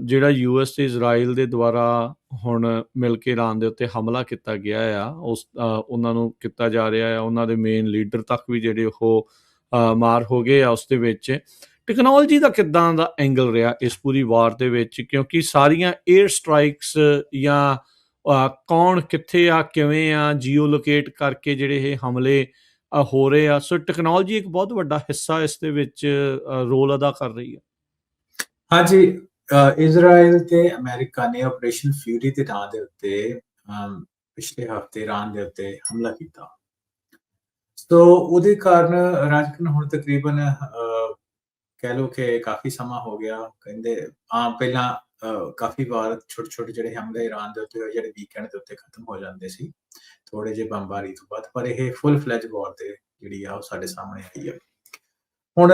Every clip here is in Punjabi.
ਜਿਹੜਾ US ਤੇ ਇਜ਼ਰਾਈਲ ਦੇ ਦੁਆਰਾ ਹੁਣ ਮਿਲ ਕੇ ਇਰਾਨ ਦੇ ਉੱਤੇ ਹਮਲਾ ਕੀਤਾ ਗਿਆ ਆ, ਉਹਨਾਂ ਨੂੰ ਕੀਤਾ ਜਾ ਰਿਹਾ ਆ, ਉਹਨਾਂ ਦੇ ਮੇਨ ਲੀਡਰ ਤੱਕ ਵੀ ਜਿਹੜੇ ਉਹ ਮਾਰ ਹੋ ਗਏ ਆ ਉਸ ਦੇ ਵਿੱਚ। ਟੈਕਨੋਲੋਜੀ ਦਾ ਕਿੱਦਾਂ ਦਾ ਐਂਗਲ ਰਿਹਾ ਇਸ ਪੂਰੀ ਵਾਰ ਦੇ ਵਿੱਚ, ਕਿਉਂਕਿ ਸਾਰੀਆਂ ਏਅਰ ਸਟਰਾਈਕਸ ਜਾਂ ਕੌਣ ਕਿੱਥੇ ਆ, ਕਿਵੇਂ ਆ, ਜੀਓ ਲੋਕੇਟ ਕਰਕੇ ਜਿਹੜੇ ਇਹ ਹਮਲੇ ਹੋ ਰਹੇ ਆ। ਸੋ ਟੈਕਨੋਲੋਜੀ ਇੱਕ ਬਹੁਤ ਵੱਡਾ ਹਿੱਸਾ ਇਸ ਦੇ ਵਿੱਚ ਰੋਲ ਅਦਾ ਕਰ ਰਹੀ ਹੈ। ਹਾਂਜੀ, ਇਜ਼ਰਾਈਲ ਤੇ ਅਮਰੀਕਾ ਨੇ ਆਪਰੇਸ਼ਨ ਫਿਊਰੀ ਦੇ ਨਾਂ ਦੇ ਉੱਤੇ ਪਿਛਲੇ ਹਫ਼ਤੇ ਇਰਾਨ ਦੇ ਉੱਤੇ ਹਮਲਾ ਕੀਤਾ। ਸੋ ਉਹਦੇ ਕਾਰਨ ਰਾਜਕਨ ਹੁਣ ਤਕਰੀਬਨ ਕਹਿ ਲਓ ਕਿ ਕਾਫੀ ਸਮਾਂ ਹੋ ਗਿਆ। ਕਹਿੰਦੇ ਪਹਿਲਾਂ ਕਾਫੀ ਵਾਰ ਛੋਟੇ ਜਿਹੜੇ ਹਮਲੇ ਇਰਾਨ ਦੇ ਉੱਤੇ ਹੋਏ, ਜਿਹੜੇ ਵੀਕਐਂਡ ਦੇ ਉੱਤੇ ਖਤਮ ਹੋ ਜਾਂਦੇ ਸੀ ਥੋੜੇ ਜਿਹੇ ਬੰਬਾਰੀ ਤੋਂ ਬਾਅਦ, ਪਰ ਇਹ ਫੁੱਲ ਫਲੈਜ ਵਾਰ ਤੇ ਜਿਹੜੀ ਆ ਉਹ ਸਾਡੇ ਸਾਹਮਣੇ ਆਈ ਆ। ਹੁਣ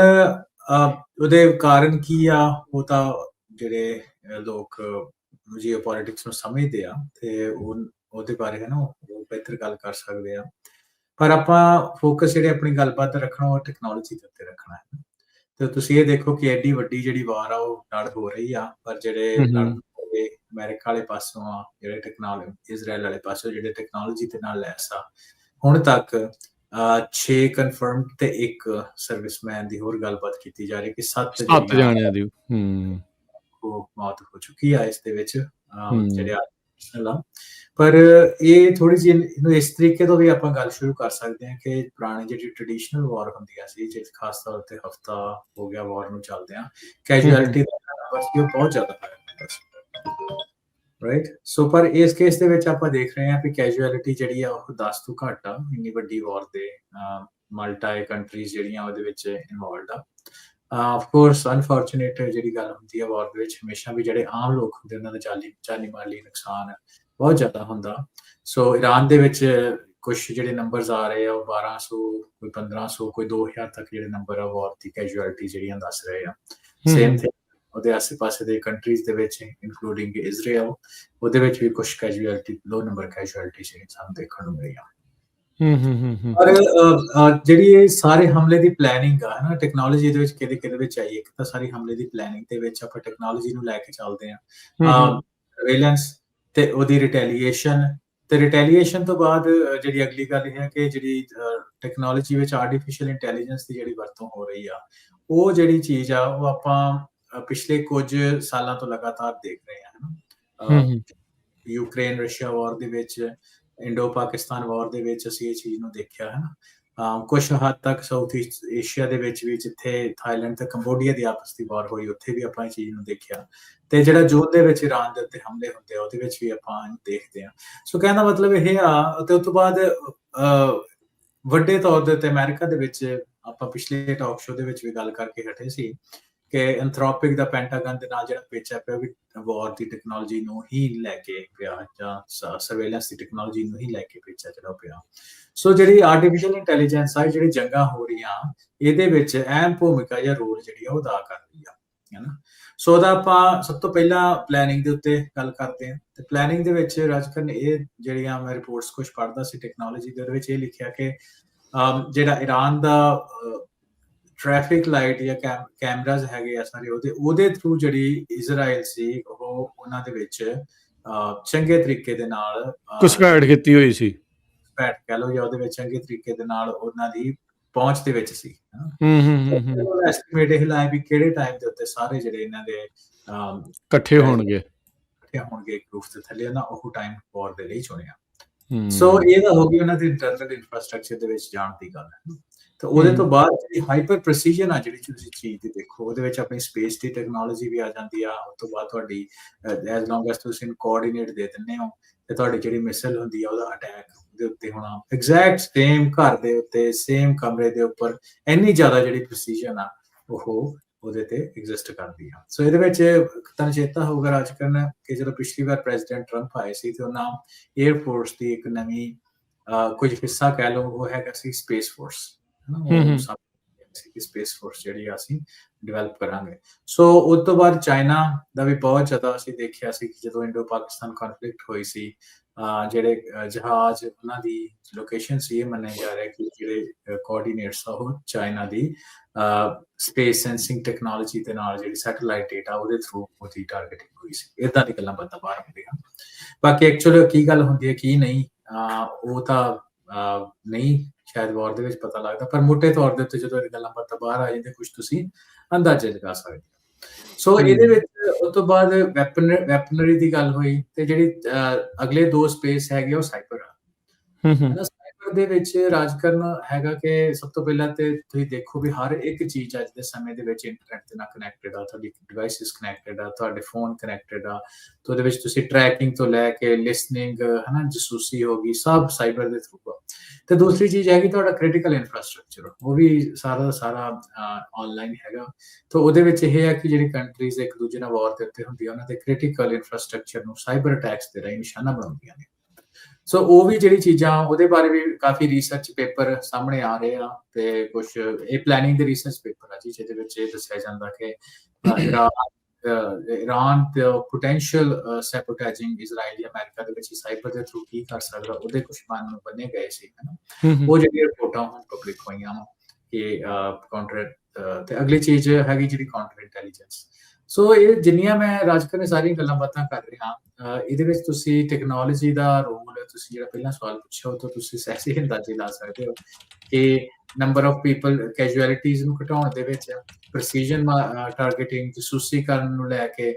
ਉਹਦੇ ਕਾਰਨ ਕੀ ਆ, ਉਹ ਤਾਂ ਜਿਹੜੇ ਲੋਕ ਜੀਓਪੋਲਿਟਿਕਸ ਨੂੰ ਸਮਝਦੇ ਆ ਤੇ ਉਹਦੇ ਬਾਰੇ ਹੈ ਨਾ ਉਹ ਬਿਹਤਰ ਗੱਲ ਕਰ ਸਕਦੇ ਆ। ਪਰ ਆਪਾਂ ਫੋਕਸ ਜਿਹੜੇ ਆਪਣੀ ਗੱਲਬਾਤ ਰੱਖਣਾ ਉਹ ਟੈਕਨੋਲੋਜੀ ਦੇ ਉੱਤੇ ਰੱਖਣਾ ਹੈ। ਤੇ ਤੁਸੀਂ ਇਹ ਦੇਖੋ ਕਿ ਐਡੀ ਵੱਡੀ ਜਿਹੜੀ ਵਾਰ ਆ ਉਹ ਲੜ ਹੋ ਰਹੀ ਆ, ਪਰ ਜਿਹੜੇ ਅਮਰੀਕਾ ਵਾਲੇ ਪਾਸੋਂ ਆ, ਜਿਹੜੇ ਟੈਕਨੋਲੋਜੀ ਇਜ਼ਰਾਈਲ ਵਾਲੇ ਪਾਸੋਂ ਜਿਹੜੇ ਟੈਕਨੋਲੋਜੀ ਦੇ ਨਾਲ ਲੈਸ ਆ, ਹੁਣ ਤੱਕ 6 ਕਨਫਰਮ ਤੇ 1 ਸਰਵਿਸਮੈਨ ਦੀ ਹੋਰ ਗੱਲਬਾਤ ਕੀਤੀ ਜਾ ਰਹੀ ਕਿ 7 ਜਾਣਿਆਂ ਦੀ ਉਹ ਮੌਤ ਹੋ ਚੁੱਕੀ ਆ ਇਸ ਦੇ ਵਿੱਚ ਜਿਹੜੇ ਪਰ ਇਹ ਥੋੜੀ ਜਿਹੀ ਇਹਨੂੰ ਇਸ ਤਰੀਕੇ ਤੋਂ ਵੀ ਆਪਾਂ ਗੱਲ ਸ਼ੁਰੂ ਕਰ ਸਕਦੇ ਹਾਂ ਕਿ ਪੁਰਾਣੀ ਜਿਹੜੀ ਟ੍ਰੈਡੀਸ਼ਨਲ ਵਾਰ ਹੁੰਦੀਆਂ ਸੀ, ਜਿਸ ਖਾਸ ਤੌਰ ਤੇ ਹਫਤਾ ਹੋ ਗਿਆ ਵਾਰ ਨੂੰ ਚੱਲਦੇ ਆ, ਕੈਜੂਅਲਟੀ ਦਾ ਨੰਬਰ ਬਹੁਤ ਜ਼ਿਆਦਾ ਹੈ, ਰਾਈਟ। ਸੋ ਪਰ ਇਸ ਕੇਸ ਦੇ ਵਿੱਚ ਆਪਾਂ ਦੇਖ ਰਹੇ ਹਾਂ ਕਿ ਕੈਜੂਅਲਟੀ ਜਿਹੜੀ ਆ ਉਹ 10 ਤੋਂ ਘੱਟ ਆ ਇੰਨੀ ਵੱਡੀ ਵਾਰ ਦੇ। ਮਲਟੀ ਕੰਟਰੀਜ਼ ਜਿਹੜੀਆਂ ਉਹਦੇ ਵਿੱਚ ਇਨਵੋਲਵਡ ਆ। ਆਫ ਕੋਰਸ ਅਨਫੋਰਚੂਨੇਟ ਜਿਹੜੀ ਗੱਲ ਹੁੰਦੀ ਹੈ ਵਾਰ ਦੇ ਵਿੱਚ, ਹਮੇਸ਼ਾ ਵੀ ਜਿਹੜੇ ਆਮ ਲੋਕ ਹੁੰਦੇ ਉਹਨਾਂ ਦਾ ਜਾਨੀ ਮਾਲੀ ਨੁਕਸਾਨ ਬਹੁਤ ਜ਼ਿਆਦਾ ਹੁੰਦਾ। ਸੋ ਇਰਾਨ ਦੇ ਵਿੱਚ ਕੁਝ ਜਿਹੜੇ ਨੰਬਰਸ ਆ ਰਹੇ ਆ ਉਹ 1200, ਕੋਈ 1500, ਕੋਈ 2000 ਤੱਕ ਜਿਹੜੇ ਨੰਬਰ ਆ ਵਾਰ ਦੀ ਕੈਜੂਅਲਟੀ ਜਿਹੜੀਆਂ ਦੱਸ ਰਹੇ ਆ। ਸੇਮ ਥਿੰਗ ਉਹਦੇ ਆਸੇ ਪਾਸੇ ਦੇ ਕੰਟਰੀਜ਼ ਦੇ ਵਿੱਚ ਇਨਕਲੂਡਿੰਗ ਇਜ਼ਰਾਈਲ, ਉਹਦੇ ਵਿੱਚ ਵੀ ਕੁਝ ਕੈਜੂਅਲਟੀ ਲੋ ਨੰਬਰ ਕੈਜੂਅਲਟੀ ਜਿਹੜੀ ਸਾਨੂੰ ਦੇਖਣ ਨੂੰ ਮਿਲੀ ਆ। ਪਰ ਜਿਹੜੀ ਇਹ ਸਾਰੇ ਹਮਲੇ ਦੀ ਪਲੈਨਿੰਗ ਆ ਨਾ ਟੈਕਨੋਲੋਜੀ ਦੇ ਵਿੱਚ ਕਿਹਦੇ ਵਿੱਚ ਆਈ। ਇੱਕ ਤਾਂ ਸਾਰੀ ਹਮਲੇ ਦੀ ਪਲੈਨਿੰਗ ਦੇ ਵਿੱਚ ਆਪਾਂ ਟੈਕਨੋਲੋਜੀ ਨੂੰ ਲੈ ਕੇ ਚੱਲਦੇ ਆ, ਸਰਵੇਲੈਂਸ ਤੇ ਉਹਦੀ ਰਿਟੈਲੀਏਸ਼ਨ, ਤੇ ਰਿਟੈਲੀਏਸ਼ਨ ਤੋਂ ਬਾਅਦ ਜਿਹੜੀ ਅਗਲੀ ਗੱਲ ਇਹ ਹੈ ਕਿ ਜਿਹੜੀ ਟੈਕਨੋਲੋਜੀ ਵਿੱਚ ਆਰਟੀਫਿਸ਼ੀਅਲ ਇੰਟੈਲੀਜੈਂਸ ਦੀ ਜਿਹੜੀ ਵਰਤੋਂ ਹੋ ਰਹੀ ਆ, ਉਹ ਜਿਹੜੀ ਚੀਜ਼ ਆ ਉਹ ਆਪਾਂ ਪਿਛਲੇ ਕੁਝ ਸਾਲਾਂ ਤੋਂ ਲਗਾਤਾਰ ਦੇਖ ਰਹੇ ਹਾਂ। ਯੂਕਰੇਨ ਰਸ਼ੀਆ ਵਾਰ ਦੇ ਵਿੱਚ, ਇੰਡੋ ਪਾਕਿਸਤਾਨ ਵਾਰ ਦੇ ਵਿੱਚ ਅਸੀਂ ਇਹ ਚੀਜ਼ ਨੂੰ ਦੇਖਿਆ ਹੈ ਨਾ। ਕੁਝ ਹੱਦ ਤੱਕ ਸਾਊਥ ਈਸਟ ਏਸ਼ੀਆ ਦੇ ਵਿੱਚ ਵੀ, ਜਿੱਥੇ ਥਾਈਲੈਂਡ ਤੇ ਕੰਬੋਡੀਆ ਦੀ ਆਪਸ ਦੀ ਵਾਰ ਹੋਈ, ਉੱਥੇ ਵੀ ਆਪਾਂ ਇਹ ਚੀਜ਼ ਨੂੰ ਦੇਖਿਆ। ਤੇ ਜਿਹੜਾ ਜੂਨ ਦੇ ਵਿੱਚ ਇਰਾਨ ਦੇ ਉੱਤੇ ਹਮਲੇ ਹੁੰਦੇ ਆ ਉਹਦੇ ਵਿੱਚ ਵੀ ਆਪਾਂ ਦੇਖਦੇ ਹਾਂ। ਸੋ ਕਹਿਣ ਦਾ ਮਤਲਬ ਇਹ ਆ। ਤੇ ਉਸ ਤੋਂ ਬਾਅਦ ਵੱਡੇ ਤੌਰ ਦੇ ਉੱਤੇ ਅਮਰੀਕਾ ਦੇ ਵਿੱਚ ਆਪਾਂ ਪਿਛਲੇ ਟਾਕ ਸ਼ੋ ਦੇ ਵਿੱਚ ਵੀ ਗੱਲ ਕਰਕੇ ਹਟੇ ਸੀ ਕਿ ਐਂਥਰੋਪਿਕ ਦਾ ਪੈਂਟਾਗਨ ਦੇ ਨਾਲ ਜਿਹੜਾ ਪੇਚਾ ਪਿਆ ਵੀ ਵਾਰ ਦੀ ਟੈਕਨੋਲੋਜੀ ਨੂੰ ਹੀ ਲੈ ਕੇ ਪਿਆ, ਜਾਂ ਸਰਵੇਲੈਂਸ ਦੀ ਟੈਕਨੋਲੋਜੀ ਨੂੰ ਹੀ ਲੈ ਕੇ ਪੇਚਾ ਜਿਹੜਾ ਪਿਆ। ਸੋ ਜਿਹੜੀ ਆਰਟੀਫਿਸ਼ੀਅਲ ਇੰਟੈਲੀਜੈਂਸ ਆ, ਜਿਹੜੀ ਜੰਗਾਂ ਹੋ ਰਹੀਆਂ, ਇਹਦੇ ਵਿੱਚ ਅਹਿਮ ਭੂਮਿਕਾ ਜਾਂ ਰੋਲ ਜਿਹੜੀ ਆ ਉਹ ਅਦਾ ਕਰ ਰਹੀ ਆ, ਹੈ ਨਾ। ਸੋ ਉਹਦਾ ਆਪਾਂ ਸਭ ਤੋਂ ਪਹਿਲਾਂ ਪਲੈਨਿੰਗ ਦੇ ਉੱਤੇ ਗੱਲ ਕਰਦੇ ਹਾਂ। ਤੇ ਪਲੈਨਿੰਗ ਦੇ ਵਿੱਚ ਰਾਜਕਨ ਇਹ ਜਿਹੜੀਆਂ ਮੈਂ ਰਿਪੋਰਟਸ ਕੁਝ ਪੜ੍ਹਦਾ ਸੀ ਟੈਕਨੋਲੋਜੀ ਦੇ, ਉਹਦੇ ਵਿੱਚ ਇਹ ਲਿਖਿਆ ਕਿ ਜਿਹੜਾ ਇਰਾਨ ਦਾ ਟ੍ਰੈਫਿਕ ਲਾਈਟ ਜਾਂ ਕੈਮਰਾਜ਼ ਹੈਗੇ ਆ ਸਾਰੇ, ਉਹਦੇ ਥਰੂ ਜਿਹੜੀ ਇਜ਼ਰਾਈਲ ਸੀ ਉਹ ਉਹਨਾਂ ਦੇ ਵਿੱਚ ਚੰਗੇ ਤਰੀਕੇ ਦੇ ਨਾਲ ਘੁਸਪੈਠ ਕੀਤੀ ਹੋਈ ਸੀ, ਕਹਿ ਲਓ, ਜਾਂ ਉਹਦੇ ਵਿੱਚ ਚੰਗੇ ਤਰੀਕੇ ਦੇ ਨਾਲ ਉਹਨਾਂ ਦੀ ਪਹੁੰਚ ਦੇ ਵਿੱਚ ਸੀ। ਐਸਟੀਮੇਟ ਇਹ ਲਾਇਆ ਵੀ ਕਿਹੜੇ ਟਾਈਮ ਦੇ ਉੱਤੇ ਸਾਰੇ ਜਿਹੜੇ ਇਹਨਾਂ ਦੇ ਇਕੱਠੇ ਹੋਣਗੇ ਇੱਕ ਰੂਫ ਦੇ ਥੱਲੇ, ਉਹਨਾਂ ਉਹ ਟਾਈਮ ਵਾਰ ਦੇ ਲਈ ਚੁਣਿਆ। ਸੋ ਇਹ ਤਾਂ ਹੋ ਗਈ ਉਹਨਾਂ ਦੀ ਇੰਟਰਨਲ ਇਨਫਰਾਸਟ੍ਰਕਚਰ ਦੇ ਵਿੱਚ ਜਾਣ ਦੀ ਗੱਲ ਹੈ। ਤੇ ਉਹਦੇ ਤੋਂ ਬਾਅਦ ਜਿਹੜੀ ਹਾਈਪਰ ਪ੍ਰੈਸੀਜਨ ਆ ਜਿਹੜੀ ਤੁਸੀਂ ਚੀਜ਼ ਦੀ ਦੇਖੋ, ਉਹਦੇ ਵਿੱਚ ਆਪਣੀ ਸਪੇਸ ਦੀ ਟੈਕਨੋਲੋਜੀ ਵੀ ਆ ਜਾਂਦੀ ਆ। ਉਸ ਤੋਂ ਬਾਅਦ ਤੁਹਾਡੀ ਐਜ਼ ਲੌਂਗ ਐਜ਼ ਤੁਸੀਂ ਕੋਆਰਡੀਨੇਟ ਦੇ ਦਿੰਦੇ ਹੋ ਤੇ ਤੁਹਾਡੀ ਜਿਹੜੀ ਮਿਸਾਈਲ ਹੁੰਦੀ ਆ ਉਹਦਾ ਅਟੈਕ ਦੇ ਉੱਤੇ ਹੋਣਾ ਐਗਜ਼ੈਕਟ ਸੇਮ ਘਰ ਦੇ ਉੱਤੇ, ਸੇਮ ਕਮਰੇ ਦੇ ਉੱਪਰ, ਇੰਨੀ ਜ਼ਿਆਦਾ ਜਿਹੜੀ ਪ੍ਰੈਸੀਜਨ ਆ ਉਹ ਉਹਦੇ ਤੇ ਐਗਜ਼ਿਸਟ ਕਰਦੀ ਆ। ਸੋ ਇਹਦੇ ਵਿੱਚ ਤੁਹਾਨੂੰ ਚੇਤਾ ਹੋਊਗਾ ਰਾਜਕਰਨ ਕਿ ਜਦੋਂ ਪਿਛਲੀ ਵਾਰ ਪ੍ਰੈਜ਼ੀਡੈਂਟ ਟਰੰਪ ਆਏ ਸੀ ਤੇ ਉਹਨਾਂ 에ਅਰ ਫੋਰਸ ਦੀ ਇੱਕ ਨਵੀਂ ਕੁਝ ਹਿੱਸਾ ਕਹਿ ਲਓ ਉਹ ਹੈਗਾ ਸੀ ਸਪੇਸ ਫੋਰਸ, ਸਪੇਸ ਫੋਰਸ ਜਿਹੜੀ ਅਸੀਂ ਡਿਵੈਲਪ ਕਰਾਂਗੇ। ਸੋ ਉਸ ਤੋਂ ਬਾਅਦ ਚਾਈਨਾ ਦਾ ਵੀ ਬਹੁਤ ਜ਼ਿਆਦਾ ਅਸੀਂ ਦੇਖਿਆ ਸੀ ਕਿ ਜਦੋਂ ਇੰਡੋ ਪਾਕਿਸਤਾਨ ਕਨਫਲਿਕਟ ਹੋਈ ਸੀ, ਜਿਹੜੇ ਜਹਾਜ਼ ਉਹਨਾਂ ਦੀ ਲੋਕੇਸ਼ਨ ਸੀ, ਇਹ ਮੰਨਿਆ ਜਾ ਰਿਹਾ ਕਿ ਜਿਹੜੇ ਕੋਆਰਡੀਨੇਟਸ ਆ ਉਹ ਚਾਈਨਾ ਦੀ ਸਪੇਸ ਸੈਂਸਿੰਗ ਟੈਕਨੋਲੋਜੀ ਦੇ ਨਾਲ ਜਿਹੜੀ ਸੈਟੇਲਾਈਟ ਡੇਟਾ ਉਹਦੇ ਥਰੂ ਉਹਦੀ ਟਾਰਗੇਟਿੰਗ ਹੋਈ ਸੀ। ਇਦਾਂ ਦੀ ਗੱਲਾਂ ਬਾਤਾਂ ਬਾਹਰ ਹੁੰਦੀਆਂ। ਬਾਕੀ ਐਕਚੁਅਲੀ ਕੀ ਗੱਲ ਹੁੰਦੀ ਹੈ ਕੀ ਨਹੀਂ, ਉਹ ਤਾਂ ਨਹੀਂ ਸ਼ਾਇਦ ਵਾਰ ਦੇ ਵਿੱਚ ਪਤਾ ਲੱਗਦਾ, ਪਰ ਮੋਟੇ ਤੌਰ ਦੇ ਉੱਤੇ ਜਦੋਂ ਇਹ ਗੱਲਾਂ ਬਾਤਾਂ ਬਾਹਰ ਆ ਜਾਂਦੇ ਕੁਝ ਤੁਸੀਂ ਅੰਦਾਜ਼ੇ ਲਗਾ ਸਕਦੇ ਹੋ। ਸੋ ਇਹਦੇ ਵਿੱਚ ਉਸ ਤੋਂ ਬਾਅਦ ਵੈਪਨਰੀ ਦੀ ਗੱਲ ਹੋਈ, ਤੇ ਜਿਹੜੀ ਅਗਲੇ 2 ਸਪੇਸ ਹੈਗੇ ਉਹ ਸਾਈਬਰ ਆ। ਸਾਈਬਰ ਦੇ ਵਿੱਚ ਰਾਜ ਕਰਨ ਹੈਗਾ ਕਿ ਸਭ ਤੋਂ ਪਹਿਲਾਂ ਤੇ ਤੁਸੀਂ ਦੇਖੋ ਵੀ ਹਰ ਇੱਕ ਚੀਜ਼ ਅੱਜ ਦੇ ਸਮੇਂ ਦੇ ਵਿੱਚ ਇੰਟਰਨੈਟ ਦੇ ਨਾਲ ਕਨੈਕਟਡ ਆ, ਤੁਹਾਡੀ ਡਿਵਾਈਸਿਸ ਕਨੈਕਟਡ ਆ, ਤੁਹਾਡੇ ਫੋਨ ਕਨੈਕਟਡ ਆ, ਤੇ ਉਹਦੇ ਵਿੱਚ ਤੁਸੀਂ ਟਰੈਕਿੰਗ ਤੋਂ ਲੈ ਕੇ ਲਿਸਨਿੰਗ ਹਨਾ, ਜਸੂਸੀ ਹੋ ਗਈ, ਸਭ ਸਾਈਬਰ ਦੇ ਥਰੂ ਆ। ਤੇ ਦੂਸਰੀ ਚੀਜ਼ ਹੈਗੀ ਤੁਹਾਡਾ ਕ੍ਰਿਟੀਕਲ ਇਨਫਰਾਸਟ੍ਰਕਚਰ, ਉਹ ਵੀ ਸਾਰਾ ਦਾ ਸਾਰਾ ਆਨਲਾਈਨ ਹੈਗਾ। ਤਾਂ ਉਹਦੇ ਵਿੱਚ ਇਹ ਹੈ ਕਿ ਜਿਹੜੀ ਕੰਟਰੀਜ਼ ਇੱਕ ਦੂਜੇ ਨਾਲ ਵਾਰ ਦੇ ਉੱਤੇ ਹੁੰਦੀਆਂ, ਉਹਨਾਂ ਦੇ ਕ੍ਰਿਟੀਕਲ ਇਨਫਰਾਸਟ੍ਰਕਚਰ ਨੂੰ ਸਾਈਬਰ ਅਟੈਕਸ ਦੇ ਰਾਹੀਂ ਨਿਸ਼ਾਨਾ ਬਣਾਉਂਦੀਆਂ ਨੇ। ਸੋ ਉਹ ਵੀ ਜਿਹੜੀ ਚੀਜ਼ਾਂ ਉਹਦੇ ਬਾਰੇ ਵੀ ਕਾਫੀ ਰਿਸਰਚ ਪੇਪਰ ਸਾਹਮਣੇ ਆ ਰਹੇ ਆ, ਤੇ ਕੁਝ ਇਹ ਪਲੈਨਿੰਗ ਦੇ ਰਿਸਰਚ ਪੇਪਰ ਆ ਜੀ, ਜਿਹਦੇ ਵਿੱਚ ਇਹ ਦੱਸਿਆ ਜਾਂਦਾ ਕਿ ਇਰਾਨ ਤੇ ਪੋਟੈਂਸ਼ੀਅਲ ਸੈਬੋਟੇਜਿੰਗ ਇਜ਼ਰਾਈਲ ਅਮਰੀਕਾ ਦੇ ਵਿੱਚ ਸਾਈਬਰ ਦੇ ਥਰੂ ਕੀ ਕਰ ਸਕਦਾ, ਉਹਦੇ ਕੁਝ ਮਨ ਬਣੇ ਗਏ ਸੀ ਹਨਾ। ਉਹ ਜਿਹੜੀਆਂ ਰਿਪੋਰਟਾਂ ਹੁਣ ਪਬਲਿਕ ਹੋਈਆਂ ਵਾ ਕਿ ਕਾਊਂਟਰ, ਤੇ ਅਗਲੀ ਚੀਜ਼ ਹੈਗੀ ਜਿਹੜੀ ਕਾਊਂਟਰ ਇੰਟੈਲੀਜੈਂਸ। ਸੋ ਇਹ ਜਿੰਨੀਆਂ ਮੈਂ ਰਾਜਕਰ ਨੇ ਸਾਰੀਆਂ ਗੱਲਾਂ ਬਾਤਾਂ ਕਰ ਰਿਹਾ, ਇਹਦੇ ਵਿੱਚ ਤੁਸੀਂ ਟੈਕਨੋਲੋਜੀ ਦਾ ਰੋਲ, ਤੁਸੀਂ ਜਿਹੜਾ ਪਹਿਲਾਂ ਸਵਾਲ ਪੁੱਛਿਆ ਉਹ ਤੋਂ ਤੁਸੀਂ ਸਹਿਜੇ ਅੰਦਾਜ਼ੇ ਲਾ ਸਕਦੇ ਹੋ ਕਿ ਨੰਬਰ ਆਫ ਪੀਪਲ ਕੈਜੁਅਲਿਟੀਜ਼ ਨੂੰ ਘਟਾਉਣ ਦੇ ਵਿੱਚ, ਪ੍ਰੈਸੀਜਨ ਟਾਰਗੇਟਿੰਗ, ਜਸੂਸੀ ਕਰਨ ਨੂੰ ਲੈ ਕੇ,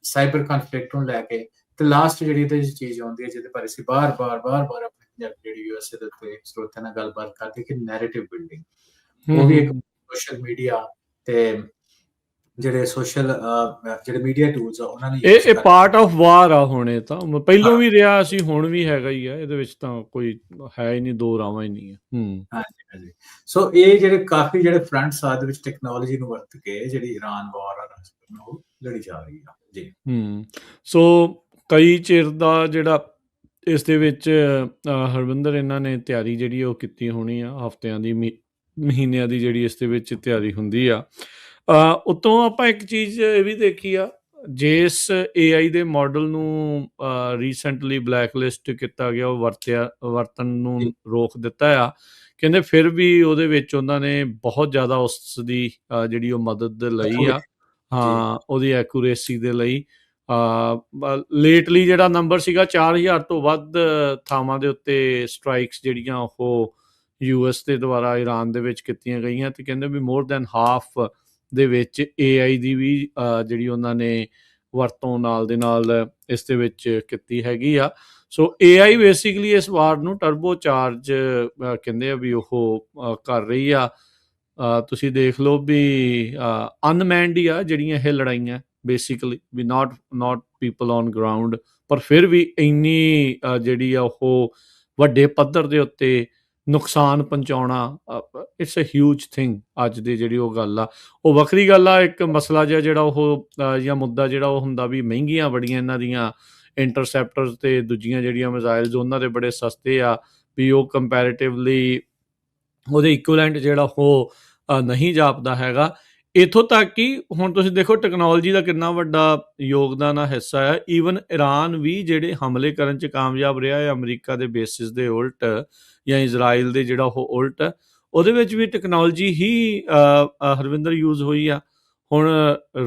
ਸਾਈਬਰ ਕਨਫਲਿਕਟ ਨੂੰ ਲੈ ਕੇ, ਤੇ ਲਾਸਟ ਜਿਹੜੀ ਇਹਦੇ ਚੀਜ਼ ਆਉਂਦੀ ਹੈ ਜਿਹਦੇ ਬਾਰੇ ਅਸੀਂ ਬਾਰ-ਬਾਰ ਆਪਣੀ ਜਿਹੜੀ ਯੂਐਸਏ ਦੇ ਉੱਤੇ ਸਰੋਤਿਆਂ ਨਾਲ ਗੱਲਬਾਤ ਕਰਦੇ ਕਿ ਨੈਰੇਟਿਵ ਬਿਲਡਿੰਗ। ਉਹ ਵੀ ਇੱਕ ਸੋਸ਼ਲ ਮੀਡੀਆ ਤੇ ਜਿਹੜੇ ਸੋਸ਼ਲ ਜਿਹੜੇ ਮੀਡੀਆ ਟੂਲਸ ਆ ਉਹਨਾਂ ਨੇ ਇਹ ਪਾਰਟ ਆਫ ਵਾਰ ਆ। ਹੁਣ ਇਹ ਤਾਂ ਪਹਿਲਾਂ ਵੀ ਰਿਹਾ ਸੀ, ਹੁਣ ਵੀ ਹੈਗਾ ਹੀ ਆ, ਇਹਦੇ ਵਿੱਚ ਤਾਂ ਕੋਈ ਹੈ ਹੀ ਨਹੀਂ, ਦੋ ਰਾਵਾਂ ਹੀ ਨਹੀਂ ਹੈ। ਹਾਂਜੀ। ਸੋ ਇਹ ਜਿਹੜੇ ਕਾਫੀ ਜਿਹੜੇ ਫਰੰਟਸ ਆ ਦੇ ਵਿੱਚ ਟੈਕਨੋਲੋਜੀ ਨੂੰ ਵਰਤ ਕੇ ਜਿਹੜੀ ਇਰਾਨ ਵਾਰ ਆ ਉਹ ਲੜੀ ਜਾ ਰਹੀ ਆ ਜੀ। ਸੋ ਕਈ ਚਿਰ ਦਾ ਜਿਹੜਾ ਇਸ ਦੇ ਵਿੱਚ ਹਰਵਿੰਦਰ ਇਹਨਾਂ ਨੇ ਤਿਆਰੀ ਜਿਹੜੀ ਉਹ ਕੀਤੀ ਹੋਣੀ ਆ, ਹਫ਼ਤਿਆਂ ਦੀ ਮਹੀਨਿਆਂ ਦੀ ਜਿਹੜੀ ਇਸ ਦੇ ਵਿੱਚ ਤਿਆਰੀ ਹੁੰਦੀ ਆ। ਉਤੋਂ ਆਪਾਂ ਇੱਕ ਚੀਜ਼ ਇਹ ਵੀ ਦੇਖੀ ਆ, ਜਿਸ AI ਦੇ ਮਾਡਲ ਨੂੰ ਰੀਸੈਂਟਲੀ ਬਲੈਕਲਿਸਟ ਕੀਤਾ ਗਿਆ, ਉਹ ਵਰਤਣ ਨੂੰ ਰੋਕ ਦਿੱਤਾ ਆ। ਕਹਿੰਦੇ ਫਿਰ ਵੀ ਉਹਦੇ ਵਿੱਚ ਉਹਨਾਂ ਨੇ ਬਹੁਤ ਜ਼ਿਆਦਾ ਉਸ ਦੀ ਜਿਹੜੀ ਉਹ ਮਦਦ ਲਈ ਆ, ਉਹਦੀ ਐਕੂਰੇਸੀ ਦੇ ਲਈ। ਲੇਟਲੀ ਜਿਹੜਾ ਨੰਬਰ ਸੀਗਾ 4000 ਤੋਂ ਵੱਧ ਥਾਵਾਂ ਦੇ ਉੱਤੇ ਸਟ੍ਰਾਈਕਸ ਜਿਹੜੀਆਂ ਉਹ US ਦੇ ਦੁਆਰਾ ਇਰਾਨ ਦੇ ਵਿੱਚ ਕੀਤੀਆਂ ਗਈਆਂ, ਤੇ ਕਹਿੰਦੇ ਵੀ ਮੋਰ ਦੈਨ ਹਾਫ ਦੇ ਵਿੱਚ AI ਦੀ ਵੀ ਜਿਹੜੀ ਉਹਨਾਂ ਨੇ ਵਰਤੋਂ ਨਾਲ ਦੇ ਨਾਲ ਇਸ ਦੇ ਵਿੱਚ ਕੀਤੀ ਹੈਗੀ ਆ। ਸੋ AI ਬੇਸਿਕਲੀ ਇਸ ਵਾਰ ਨੂੰ ਟਰਬੋ ਚਾਰਜ ਕਹਿੰਦੇ ਆ ਵੀ ਉਹ ਕਰ ਰਹੀ ਆ। ਤੁਸੀਂ ਦੇਖ ਲਓ ਵੀ ਅਨਮੈਨਡ ਹੀ ਆ ਜਿਹੜੀਆਂ ਇਹ ਲੜਾਈਆਂ basically, we not people on ground, ਪਰ ਫਿਰ ਵੀ ਇੰਨੀ ਜਿਹੜੀ ਆ ਉਹ ਵੱਡੇ ਪੱਧਰ ਦੇ ਉੱਤੇ ਨੁਕਸਾਨ ਪਹੁੰਚਾਉਣਾ, ਇਟਸ ਅ ਹਿਊਜ ਥਿੰਗ। ਅੱਜ ਦੀ ਜਿਹੜੀ ਉਹ ਗੱਲ ਆ, ਉਹ ਵੱਖਰੀ ਗੱਲ ਆ। ਇੱਕ ਮਸਲਾ ਜਿਹਾ ਜਿਹੜਾ ਉਹ ਜਾਂ ਮੁੱਦਾ ਜਿਹੜਾ ਉਹ ਹੁੰਦਾ ਵੀ ਮਹਿੰਗੀਆਂ ਬੜੀਆਂ ਇਹਨਾਂ ਦੀਆਂ ਇੰਟਰਸੈਪਟਰਸ ਤੇ ਦੂਜੀਆਂ ਜਿਹੜੀਆਂ ਮਿਜ਼ਾਈਲਸ ਉਹਨਾਂ ਦੇ ਬੜੇ ਸਸਤੇ ਆ, ਵੀ ਉਹ ਕੰਪੈਰੇਟਿਵਲੀ ਉਹਦੇ ਇਕੁਇਵਲੈਂਟ ਜਿਹੜਾ ਉਹ ਨਹੀਂ ਜਾਪਦਾ ਹੈਗਾ। ਇੱਥੋਂ ਤੱਕ ਕਿ ਹੁਣ ਤੁਸੀਂ ਦੇਖੋ ਟੈਕਨੋਲੋਜੀ ਦਾ ਕਿੰਨਾ ਵੱਡਾ ਯੋਗਦਾਨ ਆ, ਹਿੱਸਾ ਆ। ਈਵਨ ਇਰਾਨ ਵੀ ਜਿਹੜੇ ਹਮਲੇ ਕਰਨ 'ਚ ਕਾਮਯਾਬ ਰਿਹਾ ਹੈ ਅਮਰੀਕਾ ਦੇ ਬੇਸਿਸ ਦੇ ਉਲਟ, ਜਾਂ ਇਜ਼ਰਾਈਲ ਦੇ ਜਿਹੜਾ ਉਹ ਉਲਟ, ਉਹਦੇ ਵਿੱਚ ਵੀ ਟੈਕਨੋਲੋਜੀ ਹੀ ਹਰਵਿੰਦਰ ਯੂਜ਼ ਹੋਈ ਆ। ਹੁਣ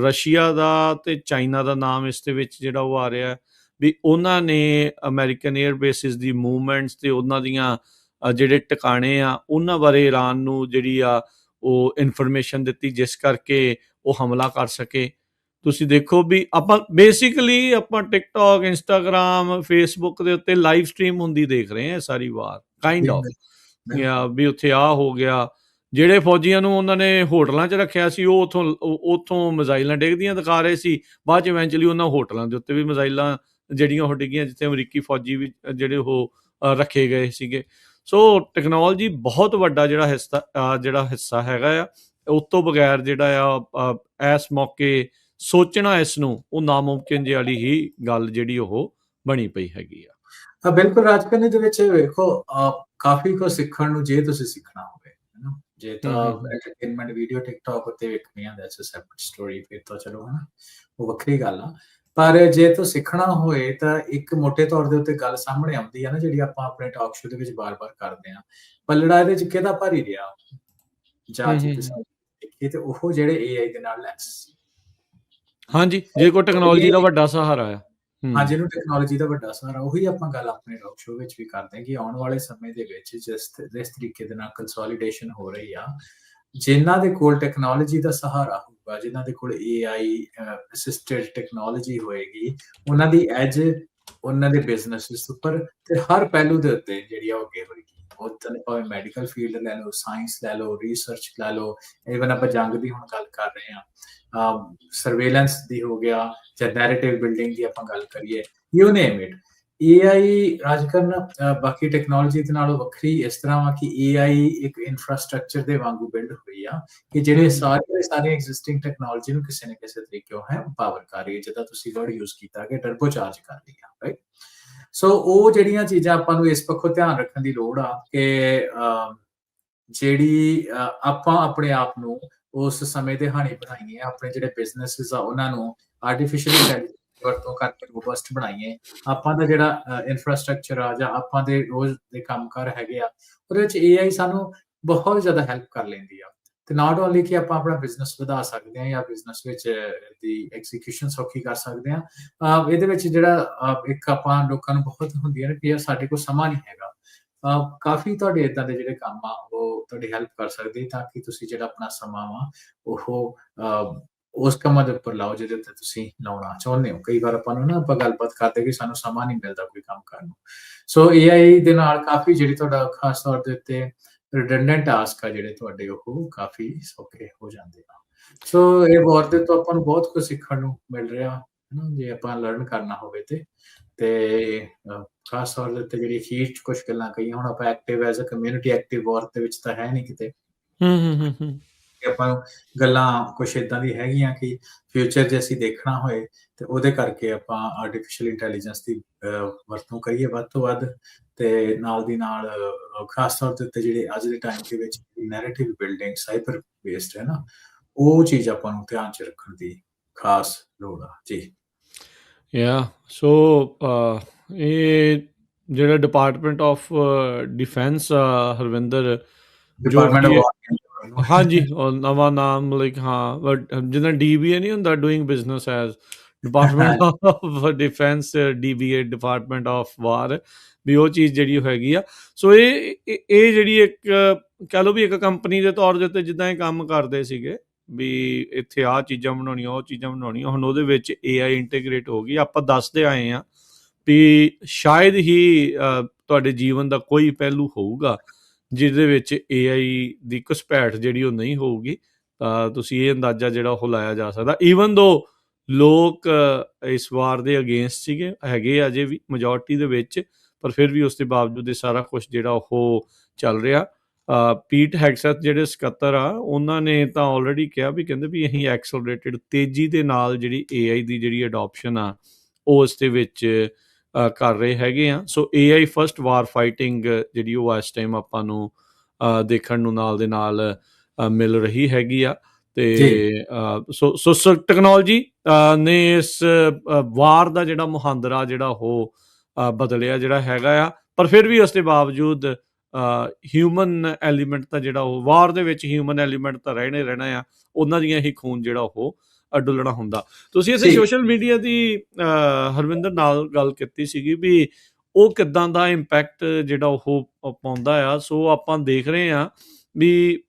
ਰਸ਼ੀਆ ਦਾ ਤੇ ਚਾਈਨਾ ਦਾ ਨਾਮ ਇਸ ਦੇ ਵਿੱਚ ਜਿਹੜਾ ਉਹ ਆ ਰਿਹਾ ਵੀ ਉਹਨਾਂ ਨੇ ਅਮਰੀਕਨ ਏਅਰ ਬੇਸਿਸ ਦੀ ਮੂਵਮੈਂਟਸ ਤੇ ਉਹਨਾਂ ਦੀਆਂ ਜਿਹੜੇ ਟਿਕਾਣੇ ਆ ਉਹਨਾਂ ਬਾਰੇ ਇਰਾਨ ਨੂੰ ਜਿਹੜੀ ਆ ਉਹ ਇਨਫੋਰਮੇਸ਼ਨ ਦਿੱਤੀ, ਜਿਸ ਕਰਕੇ ਉਹ ਹਮਲਾ ਕਰ ਸਕੇ। ਤੁਸੀਂ ਦੇਖੋ ਵੀ ਆਪਾਂ ਬੇਸਿਕਲੀ ਆਪਾਂ ਟਿਕਟੋਕ, ਇੰਸਟਾਗ੍ਰਾਮ, ਫੇਸਬੁੱਕ ਦੇ ਉੱਤੇ ਲਾਈਵ ਸਟਰੀਮ ਹੁੰਦੀ ਦੇਖ ਰਹੇ ਹਾਂ ਸਾਰੀ ਵਾਰ, ਕਾਈਂਡ ਆਫ, ਵੀ ਉੱਥੇ ਆ ਹੋ ਗਿਆ। ਜਿਹੜੇ ਫੌਜੀਆਂ ਨੂੰ ਉਹਨਾਂ ਨੇ ਹੋਟਲਾਂ 'ਚ ਰੱਖਿਆ ਸੀ ਉਹ ਉੱਥੋਂ ਮਿਜ਼ਾਈਲਾਂ ਡਿੱਗਦੀਆਂ ਦਿਖਾ ਰਹੇ ਸੀ। ਬਾਅਦ 'ਚ ਇਵੈਂਚੁਅਲੀ ਉਹਨਾਂ ਹੋਟਲਾਂ ਦੇ ਉੱਤੇ ਵੀ ਮਿਜ਼ਾਈਲਾਂ ਜਿਹੜੀਆਂ ਉਹ ਡਿੱਗੀਆਂ ਜਿੱਥੇ ਅਮਰੀਕੀ ਫੌਜੀ ਵੀ ਜਿਹੜੇ ਉਹ ਰੱਖੇ ਗਏ ਸੀਗੇ। ਸੋ ਟੈਕਨੋਲੋਜੀ ਬਹੁਤ ਵੱਡਾ ਜਿਹੜਾ ਹਿੱਸਾ ਹੈਗਾ ਆ। ਉਸ ਤੋਂ ਬਗੈਰ ਜਿਹੜਾ ਆ ਇਸ ਮੌਕੇ ਸੋਚਣਾ ਇਸ ਨੂੰ ਉਹ ਨਾਮੁਮਕਿਨ ਜਿਹੀ ਵਾਲੀ ਹੀ ਗੱਲ ਜਿਹੜੀ ਉਹ ਬਣੀ ਪਈ ਹੈਗੀ ਆ। ਬਿਲਕੁਲ ਰਾਜਕਰਨੀ ਦੇ ਵਿੱਚ ਵੇਖੋ ਕਾਫੀ ਕੁਝ ਸਿੱਖਣ ਨੂੰ, ਜੇ ਤੁਸੀਂ ਸਿੱਖਣਾ ਹੋਵੇ ਹਨਾ, ਜੇ ਤਾਂ ਐਂਟਰਟੇਨਮੈਂਟ ਵੀਡੀਓ ਟਿਕਟੋਕ ਉੱਤੇ ਵੇਖਣੀ ਆ ਦੈਟਸ ਅ ਸੈਪਰੇਟ ਸਟੋਰੀ, ਫਿਰ ਤਾਂ ਚਲੋ ਹਨਾ ਉਹ ਵੱਖਰੀ ਗੱਲ ਆ। ਪਰ ਜੇ ਤੂੰ ਸਿੱਖਣਾ ਹੋਏ ਤਾਂ ਇੱਕ ਮੋਟੇ ਤੌਰ ਦੇ ਉੱਤੇ ਗੱਲ ਸਾਹਮਣੇ ਆਉਂਦੀ ਆ ਨਾ, ਜਿਹੜੀ ਆਪਾਂ ਆਪਣੇ ਟਾਕ ਸ਼ੋ ਦੇ ਵਿੱਚ ਬਾਰ-ਬਾਰ ਕਰਦੇ ਆ, ਪੱਲੜਾ ਇਹਦੇ 'ਚ ਕਿਹਦਾ ਭਾਰੀ ਰਿਹਾ? ਜਾਂ ਜੇ ਤੁਸੀਂ ਦੇਖੀਏ ਤੇ ਉਹ ਜਿਹੜੇ AI ਦੇ ਨਾਲ ਲੈਸ ਸੀ। ਹਾਂਜੀ, ਜੇ ਕੋਈ ਟੈਕਨੋਲੋਜੀ ਦਾ ਵੱਡਾ ਸਹਾਰਾ ਆ। ਹਾਂ, ਜਿਹਨੂੰ ਟੈਕਨੋਲੋਜੀ ਦਾ ਵੱਡਾ ਸਹਾਰਾ, ਉਹੀ ਆਪਾਂ ਗੱਲ ਆਪਣੇ ਰੌਕ ਸ਼ੋ ਵਿੱਚ ਵੀ ਕਰਦੇ ਹਾਂ ਕਿ ਆਉਣ ਵਾਲੇ ਸਮੇਂ ਦੇ ਵਿੱਚ ਜਿਸ ਤਰੀਕੇ ਦੇ ਨਾਲ ਕੰਸੋਲੀਡੇਸ਼ਨ ਹੋ ਰਹੀ ਆ, ਜਿਨ੍ਹਾਂ ਦੇ ਕੋਲ ਟੈਕਨੋਲੋਜੀ ਦਾ ਸਹਾਰਾ ਹੋਊਗਾ, ਜਿਨ੍ਹਾਂ ਦੇ ਕੋਲ AI ਅਸਿਸਟਡ ਟੈਕਨੋਲੋਜੀ ਹੋਏਗੀ, ਉਹਨਾਂ ਦੀ ਐਜ ਉਹਨਾਂ ਦੇ ਬਿਜ਼ਨੈਸਿਸ ਉੱਪਰ ਤੇ ਹਰ ਪਹਿਲੂ ਦੇ ਉੱਤੇ ਜਿਹੜੀ ਆ ਉਹ ਅੱਗੇ ਹੋਏਗੀ। ਉਹ ਭਾਵੇਂ ਮੈਡੀਕਲ ਫੀਲਡ ਲੈ ਲਓ, ਸਾਇੰਸ ਲੈ ਲਓ, ਰਿਸਰਚ ਲੈ ਲਓ, ਈਵਨ ਆਪਾਂ ਜੰਗ ਦੀ ਹੁਣ ਗੱਲ ਕਰ ਰਹੇ ਹਾਂ, ਸਰਵੇਲੈਂਸ ਦੀ ਹੋ ਗਿਆ, ਜਾਂ ਨੈਰੇਟਿਵ ਬਿਲਡਿੰਗ ਦੀ ਆਪਾਂ ਗੱਲ ਕਰੀਏ, ਯੂ ਨੇਮ ਇਟ। AI ਅੱਜ ਕੱਲ੍ਹ ਬਾਕੀ ਟੈਕਨੋਲੋਜੀ ਦੇ ਨਾਲੋਂ ਵੱਖਰੀ ਇਸ ਤਰ੍ਹਾਂ ਵਾ ਕਿ AI ਇੱਕ ਇਨਫਰਾਸਟ੍ਰਕਚਰ ਦੇ ਵਾਂਗੂ ਬਿਲਡ ਹੋਈ ਆ ਕਿ ਜਿਹੜੇ ਸਾਰੇ ਐਗਜ਼ਿਸਟਿੰਗ ਟੈਕਨੋਲੋਜੀ ਨੂੰ ਕਿਸੇ ਨਾ ਕਿਸੇ ਤਰੀਕੇ ਹੈ ਪਾਵਰ ਕਰ ਰਹੀ ਹੈ, ਜਿੱਦਾਂ ਤੁਸੀਂ ਵਰਡ ਯੂਜ਼ ਕੀਤਾ ਕਿ ਟਰਬੋ ਚਾਰਜ ਕਰ ਰਹੀ ਆ, ਰਾਈਟ। ਸੋ ਉਹ ਜਿਹੜੀਆਂ ਚੀਜ਼ਾਂ ਆਪਾਂ ਨੂੰ ਇਸ ਪੱਖੋਂ ਧਿਆਨ ਰੱਖਣ ਦੀ ਲੋੜ ਆ ਕਿ ਜਿਹੜੀ ਆਪਾਂ ਆਪਣੇ ਆਪ ਨੂੰ ਉਸ ਸਮੇਂ ਦੇ ਹਾਣੀ ਬਣਾਈਏ, ਆਪਣੇ ਜਿਹੜੇ ਬਿਜ਼ਨੈਸਿਸ ਆ ਉਹਨਾਂ ਨੂੰ ਆਰਟੀਫਿਸ਼ੀਅਲ ਇੰਟੈਲੀਜੈਂਸ ਵਰਤੋਂ ਕਰਕੇ ਰੋਬਸਟ ਬਣਾਈਏ। ਆਪਾਂ ਦਾ ਜਿਹੜਾ ਇਨਫਰਾਸਟ੍ਰਕਚਰ ਆ ਜਾਂ ਆਪਾਂ ਦੇ ਰੋਜ਼ ਦੇ ਕੰਮਕਾਰ ਹੈਗੇ ਆ, ਉਹਦੇ ਵਿੱਚ AI ਸਾਨੂੰ ਬਹੁਤ ਜ਼ਿਆਦਾ ਹੈਲਪ ਕਰ ਲੈਂਦੀ ਆ। ਤੇ ਨਾਟ ਓਨਲੀ ਕਿ ਆਪਾਂ ਆਪਣਾ ਬਿਜ਼ਨਸ ਵਧਾ ਸਕਦੇ ਹਾਂ ਜਾਂ ਬਿਜ਼ਨਸ ਵਿੱਚ ਦੀ ਐਗਜ਼ੀਕਿਊਸ਼ਨ ਸੌਖੀ ਕਰ ਸਕਦੇ ਹਾਂ, ਇਹਦੇ ਵਿੱਚ ਜਿਹੜਾ ਇੱਕ ਆਪਾਂ ਲੋਕਾਂ ਨੂੰ ਬਹੁਤ ਹੁੰਦੀਆਂ ਨੇ ਕਿ ਯਾਰ ਸਾਡੇ ਕੋਲ ਸਮਾਂ ਨਹੀਂ ਹੈਗਾ, ਕਾਫੀ ਤੁਹਾਡੇ ਇਦਾਂ ਦੇ ਜਿਹੜੇ ਕੰਮ ਆ ਉਹ ਤੁਹਾਡੀ ਹੈਲਪ ਕਰ ਸਕਦੇ ਤਾਂ ਕਿ ਤੁਸੀਂ ਜਿਹੜਾ ਆਪਣਾ ਸਮਾਂ ਵਾ ਉਹ ਉਸ ਕੰਮਾਂ ਦੇ ਉੱਪਰ ਲਾਓ ਜਿਹਦੇ ਉੱਤੇ ਤੁਸੀਂ ਲਾਉਣਾ ਚਾਹੁੰਦੇ ਹੋ। ਕਈ ਵਾਰ ਆਪਾਂ ਨੂੰ ਨਾ ਆਪਾਂ ਗੱਲਬਾਤ ਕਰਦੇ ਕਿ ਸਾਨੂੰ ਸਮਾਂ ਨਹੀਂ ਮਿਲਦਾ ਕੋਈ ਕੰਮ ਕਰਨ ਨੂੰ। ਸੋ AI ਦੇ ਨਾਲ ਕਾਫੀ ਜਿਹੜੀ ਤੁਹਾਡਾ ਖਾਸ ਤੌਰ ਦੇ ਉੱਤੇ ਰਿਡੰਡੈਂਟ ਟਾਸਕ ਆ ਜਿਹੜੇ ਤੁਹਾਡੇ ਉਹ ਕਾਫੀ ਸੌਖੇ ਹੋ ਜਾਂਦੇ ਆ। ਸੋ ਇਹ ਵਾਰ ਦੇ ਤੋਂ ਆਪਾਂ ਨੂੰ ਬਹੁਤ ਕੁਝ ਸਿੱਖਣ ਨੂੰ ਮਿਲ ਰਿਹਾ ਹੈ ਨਾ, ਜੇ ਆਪਾਂ ਲਰਨ ਕਰਨਾ ਹੋਵੇ ਤੇ ਖਾਸ ਤੌਰ ਦੇ ਉੱਤੇ ਜਿਹੜੀ ਅਖੀਰ 'ਚ ਕੁਛ ਗੱਲਾਂ ਕਹੀਆਂ, ਹੁਣ ਆਪਾਂ active as a community active war ਦੇ ਵਿੱਚ ਤਾਂ ਹੈ ਨਹੀਂ ਕਿਤੇ। ਆਪਾਂ ਨੂੰ ਗੱਲਾਂ ਕੁਛ ਏਦਾਂ ਦੀ ਹੈਗੀਆਂ ਕਿ ਫਿਊਚਰ ਜੇ ਅਸੀਂ ਦੇਖਣਾ ਹੋਏ ਤੇ ਉਹਦੇ ਕਰਕੇ ਆਪਾਂ ਆਰਟੀਫਿਸ਼ੀਅਲ ਇੰਟੈਲੀਜੈਂਸ ਦੀ ਵਰਤੋਂ ਕਰੀਏ ਵੱਧ ਤੋਂ ਵੱਧ, ਤੇ ਨਾਲ ਦੀ ਨਾਲ ਖਾਸ ਤੌਰ ਦੇ ਉੱਤੇ ਜਿਹੜੇ ਅੱਜ ਦੇ ਟਾਈਮ ਦੇ ਵਿੱਚ ਨੈਰੇਟਿਵ ਬਿਲਡਿੰਗ ਸਾਈਬਰ ਬੇਸਡ ਹੈ ਨਾ, ਉਹ ਚੀਜ਼ ਆਪਾਂ ਨੂੰ ਧਿਆਨ 'ਚ ਰੱਖਣ ਦੀ ਖਾਸ ਲੋੜ ਆ ਜੀ। ਸੋ ਇਹ ਜਿਹੜਾ ਡਿਪਾਰਟਮੈਂਟ ਆਫ ਡਿਫੈਂਸ ਹਰਵਿੰਦਰ, ਜੋ ਹਾਂਜੀ ਨਵਾਂ ਨਾਮ ਲਾਈਕ ਜਿੱਦਾਂ DBA ਨਹੀਂ ਹੁੰਦਾ, doing business as department of defence, DBA department of war, ਵੀ ਉਹ ਚੀਜ਼ ਜਿਹੜੀ ਹੈਗੀ ਆ। ਸੋ ਇਹ ਜਿਹੜੀ ਇੱਕ ਕਹਿ ਲਓ ਵੀ ਇੱਕ ਕੰਪਨੀ ਦੇ ਤੌਰ ਦੇ ਉੱਤੇ ਜਿੱਦਾਂ ਇਹ ਕੰਮ ਕਰਦੇ ਸੀਗੇ ਵੀ ਇੱਥੇ ਆਹ ਚੀਜ਼ਾਂ ਬਣਾਉਣੀਆਂ, ਉਹ ਚੀਜ਼ਾਂ ਬਣਾਉਣੀਆਂ, ਹੁਣ ਉਹਦੇ ਵਿੱਚ AI ਇੰਟੀਗ੍ਰੇਟ ਹੋ ਗਈ। ਆਪਾਂ ਦੱਸਦੇ ਆਏ ਹਾਂ ਵੀ ਸ਼ਾਇਦ ਹੀ ਤੁਹਾਡੇ ਜੀਵਨ ਦਾ ਕੋਈ ਪਹਿਲੂ ਹੋਊਗਾ ਜਿਹਦੇ ਵਿੱਚ AI ਦੀ ਘੁਸਪੈਠ ਜਿਹੜੀ ਉਹ ਨਹੀਂ ਹੋਊਗੀ। ਤੁਸੀਂ ਇਹ ਅੰਦਾਜ਼ਾ ਜਿਹੜਾ ਉਹ ਲਾਇਆ ਜਾ ਸਕਦਾ, ਈਵਨ ਦੋ ਲੋਕ ਇਸ ਵਾਰ ਦੇ ਅਗੇਂਸਟ ਸੀਗੇ, ਹੈਗੇ ਅਜੇ ਵੀ ਮੈਜੋਰਟੀ ਦੇ ਵਿੱਚ, ਪਰ ਫਿਰ ਵੀ ਉਸ ਦੇ ਬਾਵਜੂਦ ਇਹ ਸਾਰਾ ਕੁਛ ਜਿਹੜਾ ਉਹ ਚੱਲ ਰਿਹਾ। ਪੀਟ ਹੈਗਸੈਥ ਜਿਹੜੇ ਸਕੱਤਰ ਆ, ਉਹਨਾਂ ਨੇ ਤਾਂ ਆਲਰੇਡੀ ਕਿਹਾ ਵੀ ਕਹਿੰਦੇ ਵੀ ਅਸੀਂ ਐਕਸਲਰੇਟਿਡ ਤੇਜ਼ੀ ਦੇ ਨਾਲ ਜਿਹੜੀ AI ਦੀ ਜਿਹੜੀ ਅਡੋਪਸ਼ਨ ਆ ਉਹ ਇਸ ਦੇ ਵਿੱਚ ਕਰ ਰਹੇ ਹੈਗੇ ਆ। ਸੋ AI ਫਸਟ ਵਾਰ ਫਾਈਟਿੰਗ ਜਿਹੜੀ ਉਹ ਇਸ ਟਾਈਮ ਆਪਾਂ ਨੂੰ ਦੇਖਣ ਨੂੰ ਨਾਲ ਦੇ ਨਾਲ ਮਿਲ ਰਹੀ ਹੈਗੀ ਆ। ਤੇ ਸੋ ਟੈਕਨੋਲੋਜੀ ਨੇ ਇਸ ਵਾਰ ਦਾ ਜਿਹੜਾ ਮੁਹਾਂਦਰਾ ਜਿਹੜਾ ਉਹ ਬਦਲਿਆ ਜਿਹੜਾ ਹੈਗਾ ਆ, ਪਰ ਫਿਰ ਵੀ ਉਸ ਦੇ ਬਾਵਜੂਦ ਹਿਊਮਨ ਐਲੀਮੈਂਟ ਤਾਂ ਜਿਹੜਾ ਉਹ ਵਾਰ ਦੇ ਵਿੱਚ ਹਿਊਮਨ ਐਲੀਮੈਂਟ ਤਾਂ ਰਹਿਣਾ ਆ, ਉਹਨਾਂ ਦੀਆਂ ਹੀ ਖੂਨ ਜਿਹੜਾ ਉਹ ਡੁੱਲਣਾ ਹੁੰਦਾ। ਤੁਸੀਂ ਇੱਥੇ ਸੋਸ਼ਲ ਮੀਡੀਆ ਦੀ ਹਰਵਿੰਦਰ ਨਾਲ ਗੱਲ ਕੀਤੀ ਸੀਗੀ ਵੀ ਉਹ ਕਿੱਦਾਂ ਦਾ ਇੰਪੈਕਟ ਜਿਹੜਾ ਉਹ ਪਾਉਂਦਾ ਆ। ਸੋ ਆਪਾਂ ਦੇਖ ਰਹੇ ਹਾਂ ਵੀ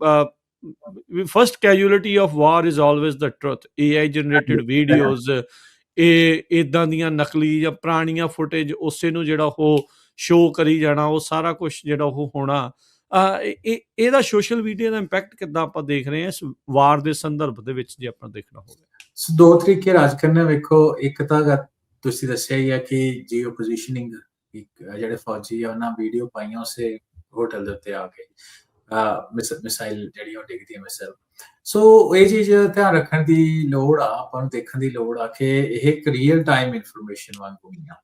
first casualty of war is always the truth. AI generated videos, ਇਹ ਇੱਦਾਂ ਦੀਆਂ ਨਕਲੀ ਜਾਂ ਪੁਰਾਣੀਆਂ ਫੁਟੇਜ ਉਸੇ ਨੂੰ ਜਿਹੜਾ ਉਹ ਸ਼ੋਅ ਕਰੀ ਜਾਣਾ, ਉਹ ਸਾਰਾ ਕੁਛ ਜਿਹੜਾ ਉਹ ਹੋਣਾ, ਇਹਦਾ ਸੋਸ਼ਲ ਮੀਡੀਆ ਦਾ ਇੰਪੈਕਟ ਕਿੱਦਾਂ ਆਪਾਂ ਦੇਖ ਰਹੇ ਹਾਂ ਇਸ ਵਾਰ ਦੇ ਸੰਦਰਭ ਦੇ ਵਿੱਚ ਜੇ ਆਪਾਂ ਦੇਖਣਾ ਹੋਵੇ? ਦੋ ਤਰੀਕੇ ਰਾਜ ਕਰਨੇ ਵੇਖੋ, ਇੱਕ ਤਾਂ ਤੁਸੀਂ ਦੱਸਿਆ ਹੀ ਆ ਕਿ ਜੀਓ ਪੋਜੀਸ਼ਨਿੰਗ, ਜਿਹੜੇ ਫੌਜੀ ਆ ਉਹਨਾਂ ਵੀਡੀਓ ਪਾਈਆਂ ਉਸੇ ਹੋਟਲ ਦੇ ਉੱਤੇ ਆ ਕੇ ਮਿਸਾਈਲ ਜਿਹੜੀ ਉਹ ਡਿੱਗਦੀ ਹੈ ਮਿਸਾਈਲ। ਸੋ ਇਹ ਚੀਜ਼ ਧਿਆਨ ਰੱਖਣ ਦੀ ਲੋੜ ਆ, ਆਪਾਂ ਨੂੰ ਦੇਖਣ ਦੀ ਲੋੜ ਆ ਕਿ ਇਹ ਇੱਕ ਰੀਅਲ ਟਾਈਮ ਇਨਫੋਰਮੇਸ਼ਨ ਵਾਂਗੂ ਨਹੀਂ ਆ।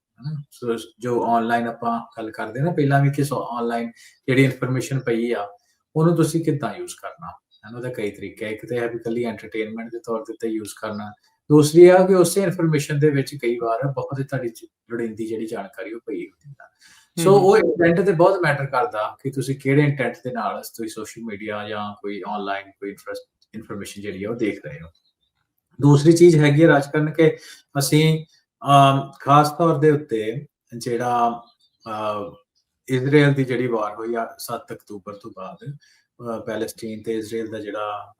ਸੋ ਜੋ ਆਨਲਾਈਨ ਆਪਾਂ ਗੱਲ ਕਰਦੇ ਨਾ ਪਹਿਲਾਂ ਵੀ ਕਿ ਆਨਲਾਈਨ ਜਿਹੜੀ ਇਨਫੋਰਮੇਸ਼ਨ ਪਈ ਆ ਉਹਨੂੰ ਤੁਸੀਂ ਕਿੱਦਾਂ ਯੂਜ਼ ਕਰਨਾ, ਉਹਦਾ ਕਈ ਤਰੀਕੇ। ਇੱਕ ਤਾਂ ਹੈ ਵੀ ਇਕੱਲੀ ਐਂਟਰਟੇਨਮੈਂਟ ਦੇ ਤੌਰ ਤੇ ਯੂਜ਼ ਕਰਨਾ, ਦੂਸਰੀ ਆ ਕਿ ਉਸੇ ਇਨਫੋਰਮੇਸ਼ਨ ਦੇ ਵਿੱਚ ਕਈ ਵਾਰ ਬਹੁਤ ਤੁਹਾਡੀ ਲੋੜੀਂਦੀ ਜਿਹੜੀ ਜਾਣਕਾਰੀ ਉਹ ਪਈ ਹੁੰਦੀ ਆ। ਸੋ ਉਹ ਇੰਟੈਂਟ ਤੇ ਬਹੁਤ ਮੈਟਰ ਕਰਦਾ ਕਿ ਤੁਸੀਂ ਕਿਹੜੇ ਇੰਟੈਂਟ ਦੇ ਨਾਲ ਤੁਸੀਂ ਸੋਸ਼ਲ ਮੀਡੀਆ ਜਾਂ ਕੋਈ ਆਨਲਾਈਨ ਕੋਈ ਇਨਫੋਰਮੇਸ਼ਨ ਜਿਹੜੀ ਆ ਉਹ ਦੇਖ ਰਹੇ ਹੋ। ਦੂਸਰੀ ਚੀਜ਼ ਹੈਗੀ ਹੈ ਰਾਜਕਰਨ ਕਿ ਅਸੀਂ ਖਾਸ ਤੌਰ ਦੇ ਉੱਤੇ ਜਿਹੜਾ ਇਜ਼ਰਾਈਲ ਦੀ ਜਿਹੜੀ ਵਾਰ ਹੋਈ ਆ 7 ਅਕਤੂਬਰ ਤੋਂ ਬਾਅਦ ਪੈਲਸਟੀਨ ਤੇ ਇਜ਼ਰਾਈਲ ਦਾ ਜਿਹੜਾ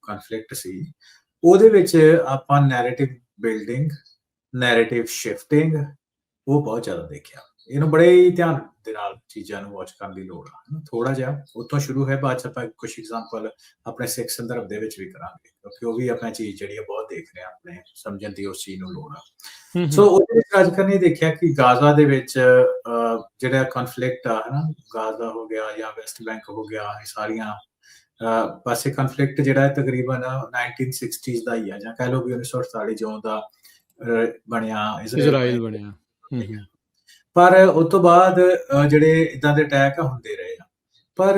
ਕਨਫਲਿਕਟ ਸੀ, ਉਹਦੇ ਵਿੱਚ ਆਪਾਂ ਨੈਰੇਟਿਵ ਬਿਲਡਿੰਗ, ਨੈਰੇਟਿਵ ਸ਼ਿਫਟਿੰਗ ਉਹ ਬਹੁਤ ਜ਼ਿਆਦਾ ਦੇਖਿਆ। ਇਹਨੂੰ ਬੜੇ ਹੀ ਧਿਆਨ ਦੇ ਨਾਲ ਚੀਜ਼ਾਂ ਨੂੰ ਵਾਚ ਕਰਨ ਦੀ ਲੋੜ ਆ। ਥੋੜਾ ਜਿਹਾ ਉੱਥੋਂ ਸ਼ੁਰੂ ਹੈ, ਬਾਅਦ ਚ ਆਪਾਂ ਕੁਝ ਐਗਜ਼ਾਮਪਲ ਆਪਣੇ ਸਿੱਖ ਸੰਦਰਭ ਦੇ ਵਿੱਚ ਵੀ ਕਰਾਂਗੇ, ਕਿਉਂਕਿ ਉਹ ਵੀ ਆਪਣਾ ਚੀਜ਼ ਜਿਹੜੀ ਆ ਬਹੁਤ ਦੇਖ ਰਹੇ ਆ, ਆਪਣੇ ਸਮਝਣ ਦੀ ਉਸ ਚੀਜ਼ ਨੂੰ ਲੋੜ ਆ। ਸੋ ਉਹਦੇ ਵਿੱਚ ਰਾਜਕਰਨ ਨੇ ਦੇਖਿਆ ਕਿ ਗਾਜ਼ਾ ਦੇ ਵਿੱਚ ਜਿਹੜਾ ਕਨਫਲਿਕਟ ਆ ਹਨਾ, ਗਾਜ਼ਾ ਹੋ ਗਿਆ ਜਾਂ ਵੈਸਟ ਬੈਂਕ ਹੋ ਗਿਆ, ਇਹ ਸਾਰੀਆਂ ਪਾਸੇ ਕਨਫਲਿਕਟ ਜਿਹੜਾ ਹੈ ਤਕਰੀਬਨ 1960s ਦਾ ਹੀ ਆ, ਜਾਂ ਕਹਿ ਲਓ ਵੀ 1948 ਜਿਉਂ ਦਾ ਬਣਿਆ ਇਜ਼ਰਾਈਲ ਬਣਿਆ। ਪਰ ਉਸ ਤੋਂ ਬਾਅਦ ਜਿਹੜੇ ਇਦਾਂ ਦੇ ਅਟੈਕ ਹੁੰਦੇ ਰਹੇ ਆ। ਪਰ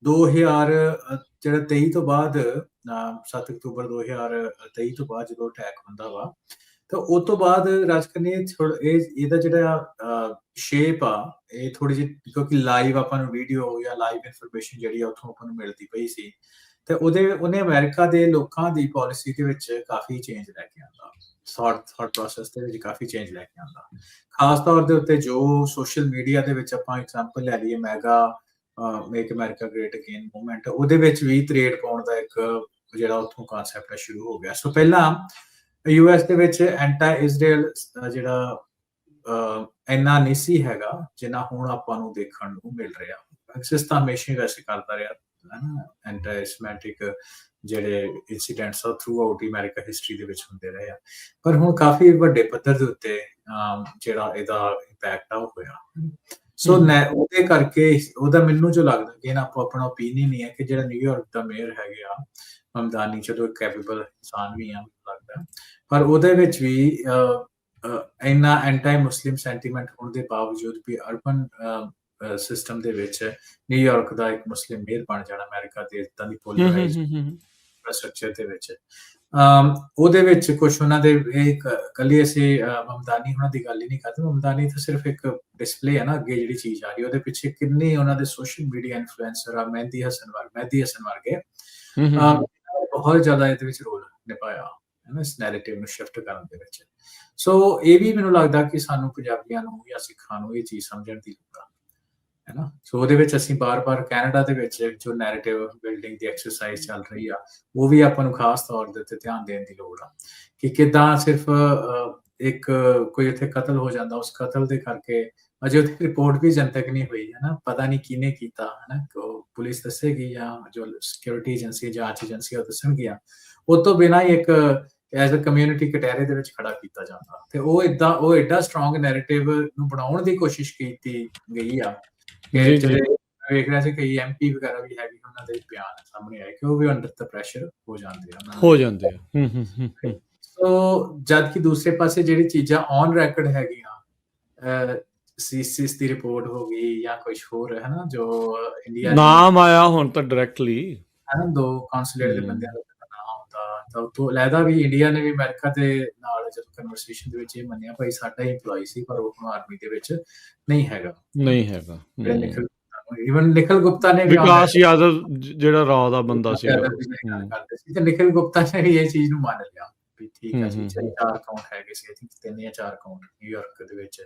2023 ਤੋਂ ਬਾਅਦ 7 ਅਕਤੂਬਰ 2023 ਤੋਂ ਬਾਅਦ ਜਦੋਂ ਅਟੈਕ ਹੁੰਦਾ ਵਾ, ਤਾਂ ਉਸ ਤੋਂ ਬਾਅਦ ਰਾਜਕਰਨ ਨੇ ਇਹਦਾ ਜਿਹੜਾ ਸ਼ੇਪ ਆ ਇਹ ਥੋੜੀ ਜਿਹੀ, ਕਿਉਂਕਿ ਲਾਈਵ ਆਪਾਂ ਨੂੰ ਵੀਡੀਓ ਜਾਂ ਲਾਈਵ ਇਨਫੋਰਮੇਸ਼ਨ ਜਿਹੜੀ ਆ ਉੱਥੋਂ ਆਪਾਂ ਨੂੰ ਮਿਲਦੀ ਪਈ ਸੀ, ਤੇ ਉਹਨੇ ਅਮਰੀਕਾ ਦੇ ਲੋਕਾਂ ਦੀ ਪਾਲਿਸੀ ਦੇ ਵਿੱਚ ਕਾਫੀ ਚੇਂਜ ਲੈ ਕੇ ਆਉਂਦਾ, ਥਾਟ ਪ੍ਰੋਸੈਸ ਦੇ ਵਿੱਚ ਕਾਫੀ ਚੇਂਜ ਲੈ ਕੇ ਆਉਂਦਾ। ਖਾਸ ਤੌਰ ਦੇ ਉੱਤੇ ਜੋ ਸੋਸ਼ਲ ਮੀਡੀਆ ਦੇ ਵਿੱਚ ਆਪਾਂ ਐਗਜ਼ਾਮਪਲ ਲੈ ਲਈਏ, make America great again movement, ਉਹਦੇ ਵਿੱਚ ਵੀ ਤਰੇੜ ਪਾਉਣ ਦਾ ਇੱਕ ਜਿਹੜਾ ਉੱਥੋਂ ਕਾਨਸੈਪਟ ਸ਼ੁਰੂ ਹੋ ਗਿਆ। ਸੋ ਪਹਿਲਾਂ ਯੂਐਸ ਦੇ ਵਿੱਚ ਐਂਟੀ ਇਜ਼ਰਾਈਲ ਜਿਹੜਾ ਇੰਨਾ ਨਹੀਂ ਸੀ ਹੈਗਾ ਜਿੰਨਾ ਹੁਣ ਆਪਾਂ ਨੂੰ ਦੇਖਣ ਨੂੰ ਮਿਲ ਰਿਹਾ। ਐਕਸਿਸ ਤਾਂ ਹਮੇਸ਼ਾ ਹੀ ਵੈਸੇ ਕਰਦਾ ਰਿਹਾ ਐਂਟੀ ਸੈਮੈਟਿਕ ਜਿਹੜੇ incidents through out America history ਦੇ ਵਿੱਚ ਹੁੰਦੇ ਰਹੇ ਆ, ਪਰ ਹੁਣ ਕਾਫੀ ਵੱਡੇ ਪੱਧਰ ਦੇ ਉੱਤੇ ਜਿਹੜਾ ਇਹਦਾ ਇੰਪੈਕਟ ਆ ਉਹ ਹੋਇਆ। ਸੋ ਉਹਦੇ ਕਰਕੇ ਉਹਦਾ ਮੈਨੂੰ ਜੋ ਲੱਗਦਾ ਕਿ ਇਹਨਾਂ ਆਪਣਾ ਓਪੀਨੀਅਨ ਹੀ ਹੈ ਕਿ ਜਿਹੜਾ ਨਿਊਯਾਰਕ ਦਾ ਮੇਅਰ ਹੈਗੇ ਆ ਮਮਦਾਨੀ, ਚਲੋ ਕੈਪੇਬਲ ਇਨਸਾਨ ਵੀ ਆ ਲੱਗਦਾ, ਪਰ ਉਹਦੇ ਵਿੱਚ ਵੀ ਇੰਨਾ ਐਂਟੀ ਮੁਸਲਿਮ ਸੈਂਟੀਮੈਂਟ ਹੋਣ ਦੇ ਬਾਵਜੂਦ ਵੀ ਅਰਬਨ ਸਿਸਟਮ ਦੇ ਵਿੱਚ ਨਿਊਯਾਰਕ ਦਾ ਇੱਕ ਮੁਸਲਿਮ ਮੇਅਰ ਬਣ ਜਾਣਾ ਅਮਰੀਕਾ ਦੇ ਇਦਾਂ ਦੀ ਪੋਲਰਾਈਜ਼ਡ ਇੰਫਰਾਸਟ੍ਰਕਚਰ ਦੇ ਵਿੱਚ, ਉਹਦੇ ਵਿੱਚ ਕੁਝ ਉਹਨਾਂ ਦੇ ਕੱਲੀ ਅਸੀਂ ਮਮਦਾਨੀ ਉਹਨਾਂ ਦੀ ਗੱਲ ਹੀ ਨਹੀਂ ਕਰਦੇ। ਮਮਦਾਨੀ ਤਾਂ ਸਿਰਫ ਇੱਕ ਡਿਸਪਲੇ ਹੈ ਨਾ, ਅੱਗੇ ਜਿਹੜੀ ਚੀਜ਼ ਆ ਰਹੀ ਉਹਦੇ ਪਿੱਛੇ ਕਿੰਨੇ ਉਹਨਾਂ ਦੇ ਸੋਸ਼ਲ ਮੀਡੀਆ ਇਨਫਲੂਐਂਸਰ ਆ, ਮਹਿੰਦੀ ਹਸਨ ਵਰਗੇ ਬਹੁਤ ਜ਼ਿਆਦਾ ਇਹਦੇ ਵਿੱਚ ਰੋਲ ਨਿਭਾਇਆ ਹੈ ਨਾ ਇਸ ਨੈਰੇਟਿਵ ਨੂੰ ਸ਼ਿਫਟ ਕਰਨ ਦੇ ਵਿੱਚ। ਸੋ ਇਹ ਵੀ ਮੈਨੂੰ ਲੱਗਦਾ ਕਿ ਸਾਨੂੰ ਪੰਜਾਬੀਆਂ ਨੂੰ ਜਾਂ ਸਿੱਖਾਂ ਨੂੰ ਇਹ ਚੀਜ਼ ਸਮਝਣ ਦੀ ਲੋੜ ਆ, ਹੈ ਨਾ। ਸੋ ਉਹਦੇ ਵਿੱਚ ਅਸੀਂ ਬਾਰ-ਬਾਰ ਕੈਨੇਡਾ ਦੇ ਵਿੱਚ ਜੋ ਨੈਰੇਟਿਵ ਬਿਲਡਿੰਗ ਦੀ ਐਕਸਰਸਾਈਜ਼ ਚੱਲ ਰਹੀ ਆ, ਉਹ ਵੀ ਆਪਾਂ ਨੂੰ ਖਾਸ ਤੌਰ ਦੇ ਉੱਤੇ ਧਿਆਨ ਦੇਣ ਦੀ ਲੋੜ ਆ ਕਿ ਕਿੱਦਾਂ ਸਿਰਫ ਇੱਕ ਕੋਈ ਇੱਥੇ ਕਤਲ ਹੋ ਜਾਂਦਾ, ਉਸ ਕਤਲ ਦੇ ਕਰਕੇ ਅਜੇ ਉਹਦੀ ਰਿਪੋਰਟ ਵੀ ਜਨਤਕ ਨਹੀਂ ਹੋਈ ਹੈ ਨਾ, ਪਤਾ ਨਹੀਂ ਕਿਹਨੇ ਕੀਤਾ ਹੈ ਨਾ, ਪੁਲਿਸ ਦੱਸੇਗੀ ਜਾਂ ਜੋ ਸਿਕਿਉਰਿਟੀ ਏਜੰਸੀ ਜਾਂਚ ਏਜੰਸੀ ਉਹ ਦੱਸਣਗੀਆਂ। ਉਹ ਤੋਂ ਬਿਨਾਂ ਹੀ ਇੱਕ ਐਜ਼ ਅ ਕਮਿਊਨਿਟੀ ਕਟਹਿਰੇ ਦੇ ਵਿੱਚ ਖੜਾ ਕੀਤਾ ਜਾਂਦਾ, ਤੇ ਉਹ ਐਡਾ ਸਟਰੋਂਗ ਨੈਰੇਟਿਵ ਨੂੰ ਬਣਾਉਣ ਦੀ ਕੋਸ਼ਿਸ਼ ਕੀਤੀ ਗਈ ਆ ਕਿ ਜਿਹੜੇ ਵੇਖ ਰਿਹਾ ਸੀ ਕਈ ਐਮਪੀ ਵਗੈਰਾ ਵੀ ਹੈਗੇ, ਉਹਨਾਂ ਦੇ ਬਿਆਨ ਸਾਹਮਣੇ ਆਏ ਕਿ ਉਹ ਵੀ ਅੰਡਰ ਦ ਪ੍ਰੈਸ਼ਰ ਹੋ ਜਾਂਦੇ ਆ। ਸੋ ਜਦ ਕਿ ਦੂਸਰੇ ਪਾਸੇ ਜਿਹੜੀ ਚੀਜ਼ਾਂ ਔਨ ਰੈਕਡ ਹੈਗੀਆਂ, ਸੀਸੀਸ ਦੀ ਰਿਪੋਰਟ ਹੋ ਗਈ ਜਾਂ ਕੁਝ ਹੋਰ ਹੈ ਨਾ, ਜੋ ਇੰਡੀਆ ਨਾਮ ਆਇਆ ਹੁਣ ਤਾਂ ਡਾਇਰੈਕਟਲੀ ਹੈ ਨਾ, 2 ਕਾਉਂਸਲਰ ਦੇ ਬੰਦਿਆਂ ਦਾ ਨਾਮ ਆਉਂਦਾ, ਤਾਂ ਉਤੋਂ ਲੈਦਾ ਵੀ ਇੰਡੀਆ ਨੇ ਵੀ ਅਮਰੀਕਾ ਦੇ ਨਾਲ ਜਦੋਂ ਕਨਵਰਸੇਸ਼ਨ ਦੇ ਵਿੱਚ ਇਹ ਮੰਨਿਆ ਭਾਈ ਸਾਡਾ ਹੀ EMPLOYE ਸੀ, ਪਰ ਉਹ ਆਰਮੀ ਦੇ ਵਿੱਚ ਨਹੀਂ ਹੈਗਾ। ਇਵਨ ਨਿਖਿਲ ਗੁਪਤਾ ਨੇ ਵੀ, ਵਿਕਾਸ ਯਾਦਵ ਜਿਹੜਾ ਰਾਅ ਦਾ ਬੰਦਾ ਸੀ, ਤੇ ਨਿਖਿਲ ਗੁਪਤਾ ਨੇ ਵੀ ਇਹ ਚੀਜ਼ ਨੂੰ ਮੰਨ ਲਿਆ ਵੀ ਠੀਕ ਹੈ ਜੀ, 4 ਕਾਊਂਟ ਹੈਗੇ ਸੀ, ਆਈ ਥਿੰਕ 3 ਜਾਂ 4 ਕਾਊਂਟ ਨਿਊਯਾਰਕ ਦੇ ਵਿੱਚ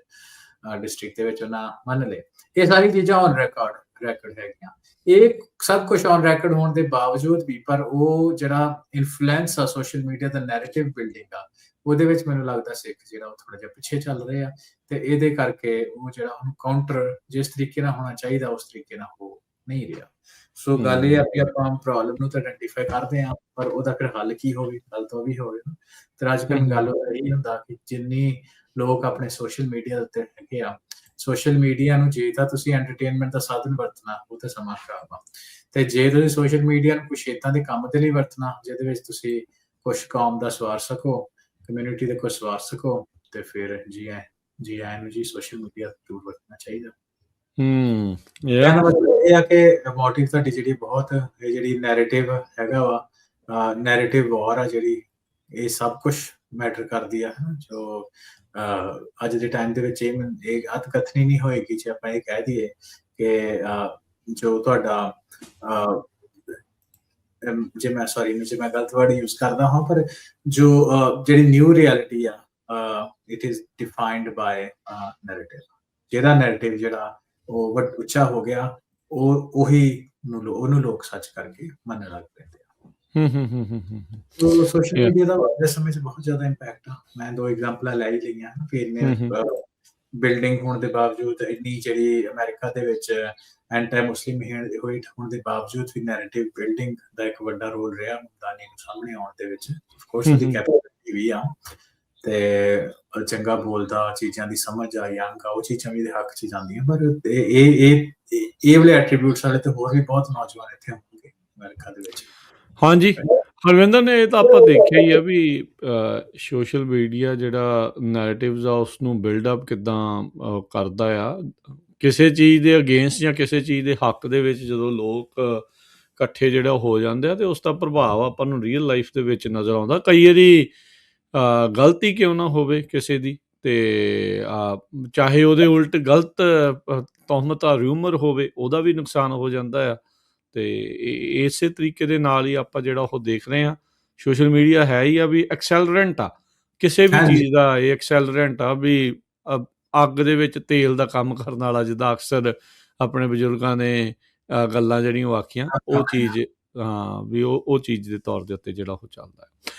ਡਿਸਟ੍ਰਿਕਟ ਦੇ ਵਿੱਚ ਉਹਨਾਂ ਮੰਨ ਲਏ। ਇਹ ਸਾਰੀ ਚੀਜ਼ਾਂ ਔਨ ਰੈਕਡ ਹੈਗੀਆਂ। ਇਹ ਸਭ ਕੁਝ ਔਨ ਰੈਕਡ ਹੋਣ ਦੇ ਬਾਵਜੂਦ ਵੀ ਪਰ ਉਹ ਜਿਹੜਾ ਇਨਫਲੂਐਂਸ ਆ ਸੋਸ਼ਲ ਮੀਡੀਆ ਦਾ ਨੈਰੇਟਿਵ ਬਿਲਡਿੰਗ ਆ, ਉਹਦੇ ਵਿੱਚ ਮੈਨੂੰ ਲੱਗਦਾ ਸਿੱਖ ਜਿਹੜਾ ਉਹ ਥੋੜਾ ਜਿਹਾ ਪਿੱਛੇ ਚੱਲ ਰਹੇ ਆ, ਤੇ ਇਹਦੇ ਕਰਕੇ ਉਹ ਜਿਹੜਾ ਉਹਨੂੰ ਕਾਊਂਟਰ ਜਿਸ ਤਰੀਕੇ ਨਾਲ ਹੋਣਾ ਚਾਹੀਦਾ ਉਸ ਤਰੀਕੇ ਨਾਲ ਹੋ ਨਹੀਂ ਰਿਹਾ। ਸੋ ਗੱਲ ਇਹ ਆ ਕਿ ਆਪਾਂ ਪ੍ਰੋਬਲਮ ਨੂੰ ਤਾਂ ਆਇਡੈਂਟੀਫਾਈ ਕਰਦੇ ਆ, ਪਰ ਉਹਦਾ ਫਿਰ ਹੱਲ ਕੀ ਹੋਵੇ, ਗੱਲ ਤਾਂ ਉਹ ਵੀ ਹੋਵੇ। ਤੇ ਅੱਜ ਕੱਲ੍ਹ ਗੱਲ ਇਹ ਹੁੰਦਾ ਕਿ ਜਿੰਨੀ ਲੋਕ ਆਪਣੇ ਸੋਸ਼ਲ ਮੀਡੀਆ ਉੱਤੇ ਹੈਗੇ ਆ, ਸੋਸ਼ਲ ਮੀਡੀਆ ਨੂੰ ਜੇ ਤਾਂ ਤੁਸੀਂ ਐਂਟਰਟੇਨਮੈਂਟ ਦਾ ਸਾਧਨ ਵਰਤਣਾ, ਉਹ ਤਾਂ ਸਮਾਂ ਖਰਾਬ ਆ, ਤੇ ਜੇ ਤੁਸੀਂ ਸੋਸ਼ਲ ਮੀਡੀਆ ਨੂੰ ਕੁਛ ਏਦਾਂ ਦੇ ਕੰਮ ਦੇ ਲਈ ਵਰਤਣਾ ਜਿਹਦੇ ਵਿੱਚ ਤੁਸੀਂ ਕੁਛ ਕੌਮ ਦਾ ਸਵਾਰ ਸਕੋ, ਕਮਿਊਨਿਟੀ ਦੇ ਕੁਛ ਸਵਾਰ ਸਕੋ, ਤੇ ਫਿਰ ਜੀ ਆਇਆਂ ਨੂੰ ਜੀ ਸੋਸ਼ਲ ਮੀਡੀਆ ਜ਼ਰੂਰ ਵਰਤਣਾ ਚਾਹੀਦਾ। ਇਹ ਆ ਕਿ ਮੋਟਿਵ ਤੁਹਾਡੀ ਜਿਹੜੀ ਬਹੁਤ ਜਿਹੜੀ ਨੈਰੇਟਿਵ ਹੈਗਾ ਵਾ, ਨੈਰੇਟਿਵ ਵਾਰ ਆ ਜਿਹੜੀ, ਇਹ ਸਭ ਕੁਛ ਮੈਟਰ ਕਰਦੀ ਆ ਹਨਾ, ਜੋ ਅੱਜ ਦੇ ਟਾਈਮ ਦੇ ਵਿੱਚ ਇਹ ਅਤਕਥਨੀ ਨਹੀਂ ਹੋਏਗੀ ਜੇ ਆਪਾਂ ਇਹ ਕਹਿ ਦਈਏ ਕਿ ਜੋ ਤੁਹਾਡਾ ਜੇ ਮੈਂ ਗਲਤ ਵਰਡ ਯੂਜ਼ ਕਰਦਾ ਹਾਂ, ਪਰ ਜੋ ਜਿਹੜੀ ਨਿਊ ਰਿਐਲਿਟੀ ਆ, ਇਟ ਇਜ਼ ਡਿਫਾਈਨਡ ਬਾय ਨੈਰੇਟਿਵ। ਜਿਹੜਾ ਨੈਰੇਟਿਵ ਜਿਹੜਾ ਉਹ ਉੱਚਾ ਹੋ ਗਿਆ, ਉਹਨੂੰ ਲੋਕ ਸੱਚ ਕਰਕੇ ਮੰਨਣ ਲੱਗ ਪੈਂਦੇ ਆ। ਤੋ ਸੋਸ਼ਲ ਮੀਡੀਆ ਦਾ ਅੱਜ ਦੇ ਸਮੇਂ 'ਚ ਬਹੁਤ ਜ਼ਿਆਦਾ ਇੰਪੈਕਟ ਆ। ਮੈਂ 2 ਐਗਜ਼ਾਮਪਲਾਂ ਲੈ ਹੀ ਲਈਆਂ ਹਨ ਕਿ ਇੰਨੇ ਬਿਲਡਿੰਗ ਹੋਣ ਦੇ ਬਾਵਜੂਦ, ਇੰਨੀ ਜਿਹੜੀ ਅਮਰੀਕਾ ਦੇ ਵਿੱਚ ਐਂਟੀ ਮੁਸਲਿਮ ਹੋਣ ਦੇ ਬਾਵਜੂਦ ਵੀ ਨੈਰੇਟਿਵ ਬਿਲਡਿੰਗ ਦਾ ਇੱਕ ਵੱਡਾ ਰੋਲ ਰਿਹਾ ਮੁਲਤਾਨੀ ਨੂੰ ਸਾਹਮਣੇ ਆਉਣ ਦੇ ਵਿੱਚ। ਆਫ ਕੋਰਸ ਉਹਦੀ ਕੈਪੈਸਿਟੀ ਵੀ ਆ ਤੇ ਚੰਗਾ ਬੋਲਦਾ, ਚੀਜ਼ਾਂ ਦੀ ਸਮਝ ਆ, ਯੰਗ ਆ, ਉਹ ਚੀਜ਼ਾਂ ਵੀ ਇਹਦੇ ਹੱਕ 'ਚ ਜਾਂਦੀਆਂ। ਪਰ ਇਹ ਵਾਲੇ ਐਟਰੀਬਿਊਟਸ ਵਾਲੇ ਤੇ ਹੋਰ ਵੀ ਬਹੁਤ ਨੌਜਵਾਨ ਇੱਥੇ ਹੋਣਗੇ ਅਮਰੀਕਾ ਦੇ ਵਿੱਚ। ਹਾਂਜੀ ਹਰਵਿੰਦਰ ਨੇ, ਇਹ ਤਾਂ ਆਪਾਂ ਦੇਖਿਆ ਹੀ ਆ ਵੀ ਸੋਸ਼ਲ ਮੀਡੀਆ ਜਿਹੜਾ ਨੈਰੇਟਿਵਸ ਆ ਉਸਨੂੰ ਬਿਲਡਅਪ ਕਿੱਦਾਂ ਕਰਦਾ ਆ। ਕਿਸੇ ਚੀਜ਼ ਦੇ ਅਗੇਂਸਟ ਜਾਂ ਕਿਸੇ ਚੀਜ਼ ਦੇ ਹੱਕ ਦੇ ਵਿੱਚ ਜਦੋਂ ਲੋਕ ਇਕੱਠੇ ਜਿਹੜਾ ਹੋ ਜਾਂਦੇ ਆ ਤੇ ਉਸ ਦਾ ਪ੍ਰਭਾਵ ਆਪਾਂ ਨੂੰ ਰੀਅਲ ਲਾਈਫ ਦੇ ਵਿੱਚ ਨਜ਼ਰ ਆਉਂਦਾ। ਕਈ ਵਾਰੀ ਗਲਤੀ ਕਿਉਂ ਨਾ ਹੋਵੇ ਕਿਸੇ ਦੀ, ਤੇ ਚਾਹੇ ਉਹਦੇ ਉਲਟ ਗਲਤ ਤਹਮਤ ਰਿਊਮਰ ਹੋਵੇ, ਉਹਦਾ ਵੀ ਨੁਕਸਾਨ ਹੋ ਜਾਂਦਾ ਆ। ਤੇ ਇਸੇ ਤਰੀਕੇ ਦੇ ਨਾਲ ਹੀ ਆਪਾਂ ਜਿਹੜਾ ਉਹ ਦੇਖ ਰਹੇ ਹਾਂ, ਸੋਸ਼ਲ ਮੀਡੀਆ ਹੈ ਹੀ ਆ ਵੀ ਐਕਸੈਲਰੈਂਟ ਆ ਕਿਸੇ ਵੀ ਚੀਜ਼ ਦਾ। ਇਹ ਐਕਸੈਲਰੈਂਟ ਆ ਵੀ ਅੱਗ ਦੇ ਵਿੱਚ ਤੇਲ ਦਾ ਕੰਮ ਕਰਨ ਵਾਲਾ, ਜਿੱਦਾਂ ਅਕਸਰ ਆਪਣੇ ਬਜ਼ੁਰਗਾਂ ਨੇ ਗੱਲਾਂ ਜਿਹੜੀਆਂ ਉਹ ਆਖੀਆਂ, ਉਹ ਚੀਜ਼, ਹਾਂ ਵੀ ਉਹ ਚੀਜ਼ ਦੇ ਤੌਰ ਦੇ ਉੱਤੇ ਜਿਹੜਾ ਉਹ ਚੱਲਦਾ ਹੈ।